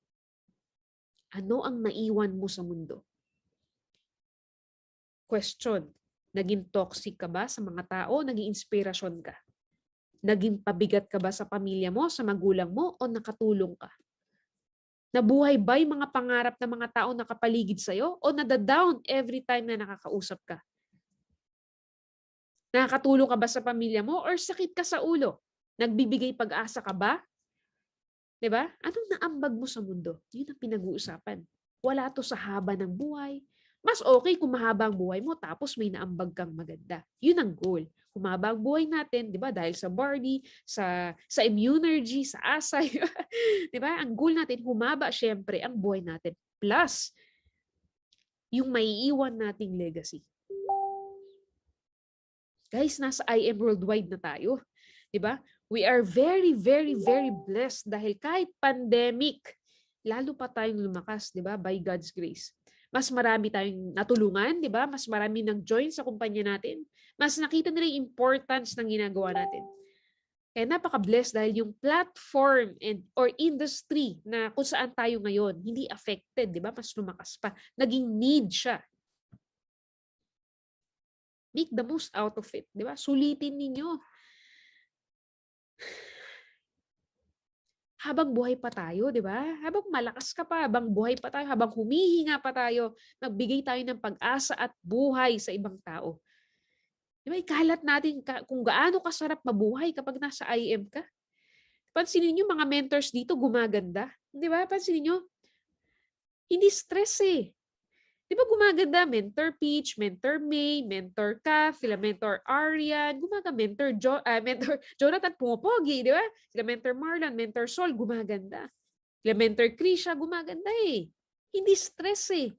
Ano ang naiwan mo sa mundo? Question, naging toxic ka ba sa mga tao? Naging inspirasyon ka? Naging pabigat ka ba sa pamilya mo, sa magulang mo, o nakatulong ka? Nabuhay ba yung mga pangarap ng mga tao nakapaligid sa'yo? O nadadown every time na nakakausap ka? Nakakatulong ka ba sa pamilya mo or sakit ka sa ulo? Nagbibigay pag-asa ka ba? 'Di ba? Anong naambag mo sa mundo? 'Yun ang pinag-uusapan. Wala to sa haba ng buhay. Mas okay kung mahaba ang buhay mo tapos may naambag kang maganda. 'Yun ang goal. Humaba ang buhay natin, 'di ba? Dahil sa body, sa immunergy, sa asay, 'di ba? Ang goal natin humaba syempre ang buhay natin. Plus yung maiiwan nating legacy. Guys, nasa I Am Worldwide na tayo. 'Di ba? We are very, very, very blessed dahil kahit pandemic, lalo pa tayong lumakas, 'di ba? By God's grace. Mas marami tayong natulungan, 'di ba? Mas marami nag-join sa kumpanya natin. Mas nakita nila yung importance ng ginagawa natin. Kaya napaka-blessed dahil yung platform or industry na kung saan tayo ngayon, hindi affected, 'di ba? Mas lumakas pa. Naging need siya. Make the most out of it, 'di ba? Sulitin ninyo. Habang buhay pa tayo, 'di ba? Habang malakas ka pa, habang buhay pa tayo, habang humihinga pa tayo, magbigay tayo ng pag-asa at buhay sa ibang tao. 'Di ba? Ikalat natin kung gaano kasarap mabuhay kapag nasa IM ka. Pansinin niyo mga mentors dito gumaganda, 'di ba? Pansinin niyo, hindi stress eh. Di ba gumaganda? Mentor Peach, Mentor May, Mentor Kath, sila Mentor Arian, mentor Mentor Jonathan pumopogi, di ba? Sila Mentor Marlon, Mentor Sol, gumaganda. Sila Mentor Krisha, gumaganda eh. Hindi stress eh.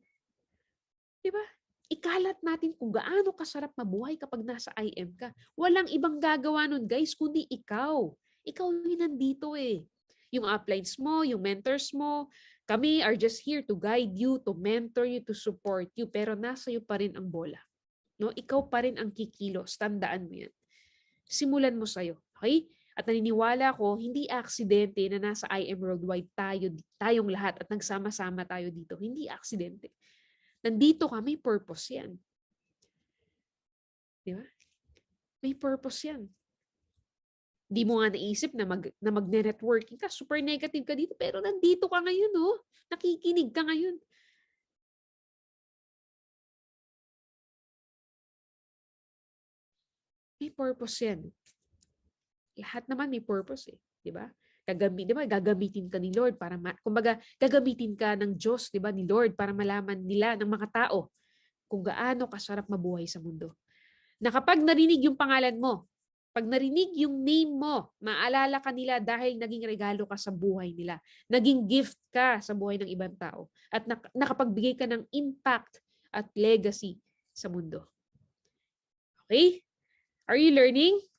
Di ba? Ikalat natin kung gaano kasarap mabuhay kapag nasa IM ka. Walang ibang gagawa nun guys, kundi ikaw. Ikaw yung nandito eh. Yung uplines mo, yung mentors mo, kami are just here to guide you, to mentor you, to support you. Pero nasa iyo pa rin ang bola. No? Ikaw pa rin ang kikilos. Tandaan mo yan. Simulan mo sa'yo. Okay? At naniniwala ko, hindi aksidente na nasa IM Worldwide tayong lahat at nagsama-sama tayo dito. Hindi aksidente. Nandito ka, may purpose yan. Di ba? May purpose yan. Di mo nga naisip na magne-networking ka. Super negative ka dito. Pero nandito ka ngayon, oh. Nakikinig ka ngayon. May purpose yan. Lahat naman may purpose eh. Di ba? Di ba, gagamitin ka ni Lord para, kumbaga, gagamitin ka ng Diyos, di ba, ni Lord para malaman nila ng mga tao kung gaano kasarap mabuhay sa mundo. Na kapag narinig yung pangalan mo, pag narinig yung name mo, maalala ka nila dahil naging regalo ka sa buhay nila. Naging gift ka sa buhay ng ibang tao. At nakapagbigay ka ng impact at legacy sa mundo. Okay? Are you learning?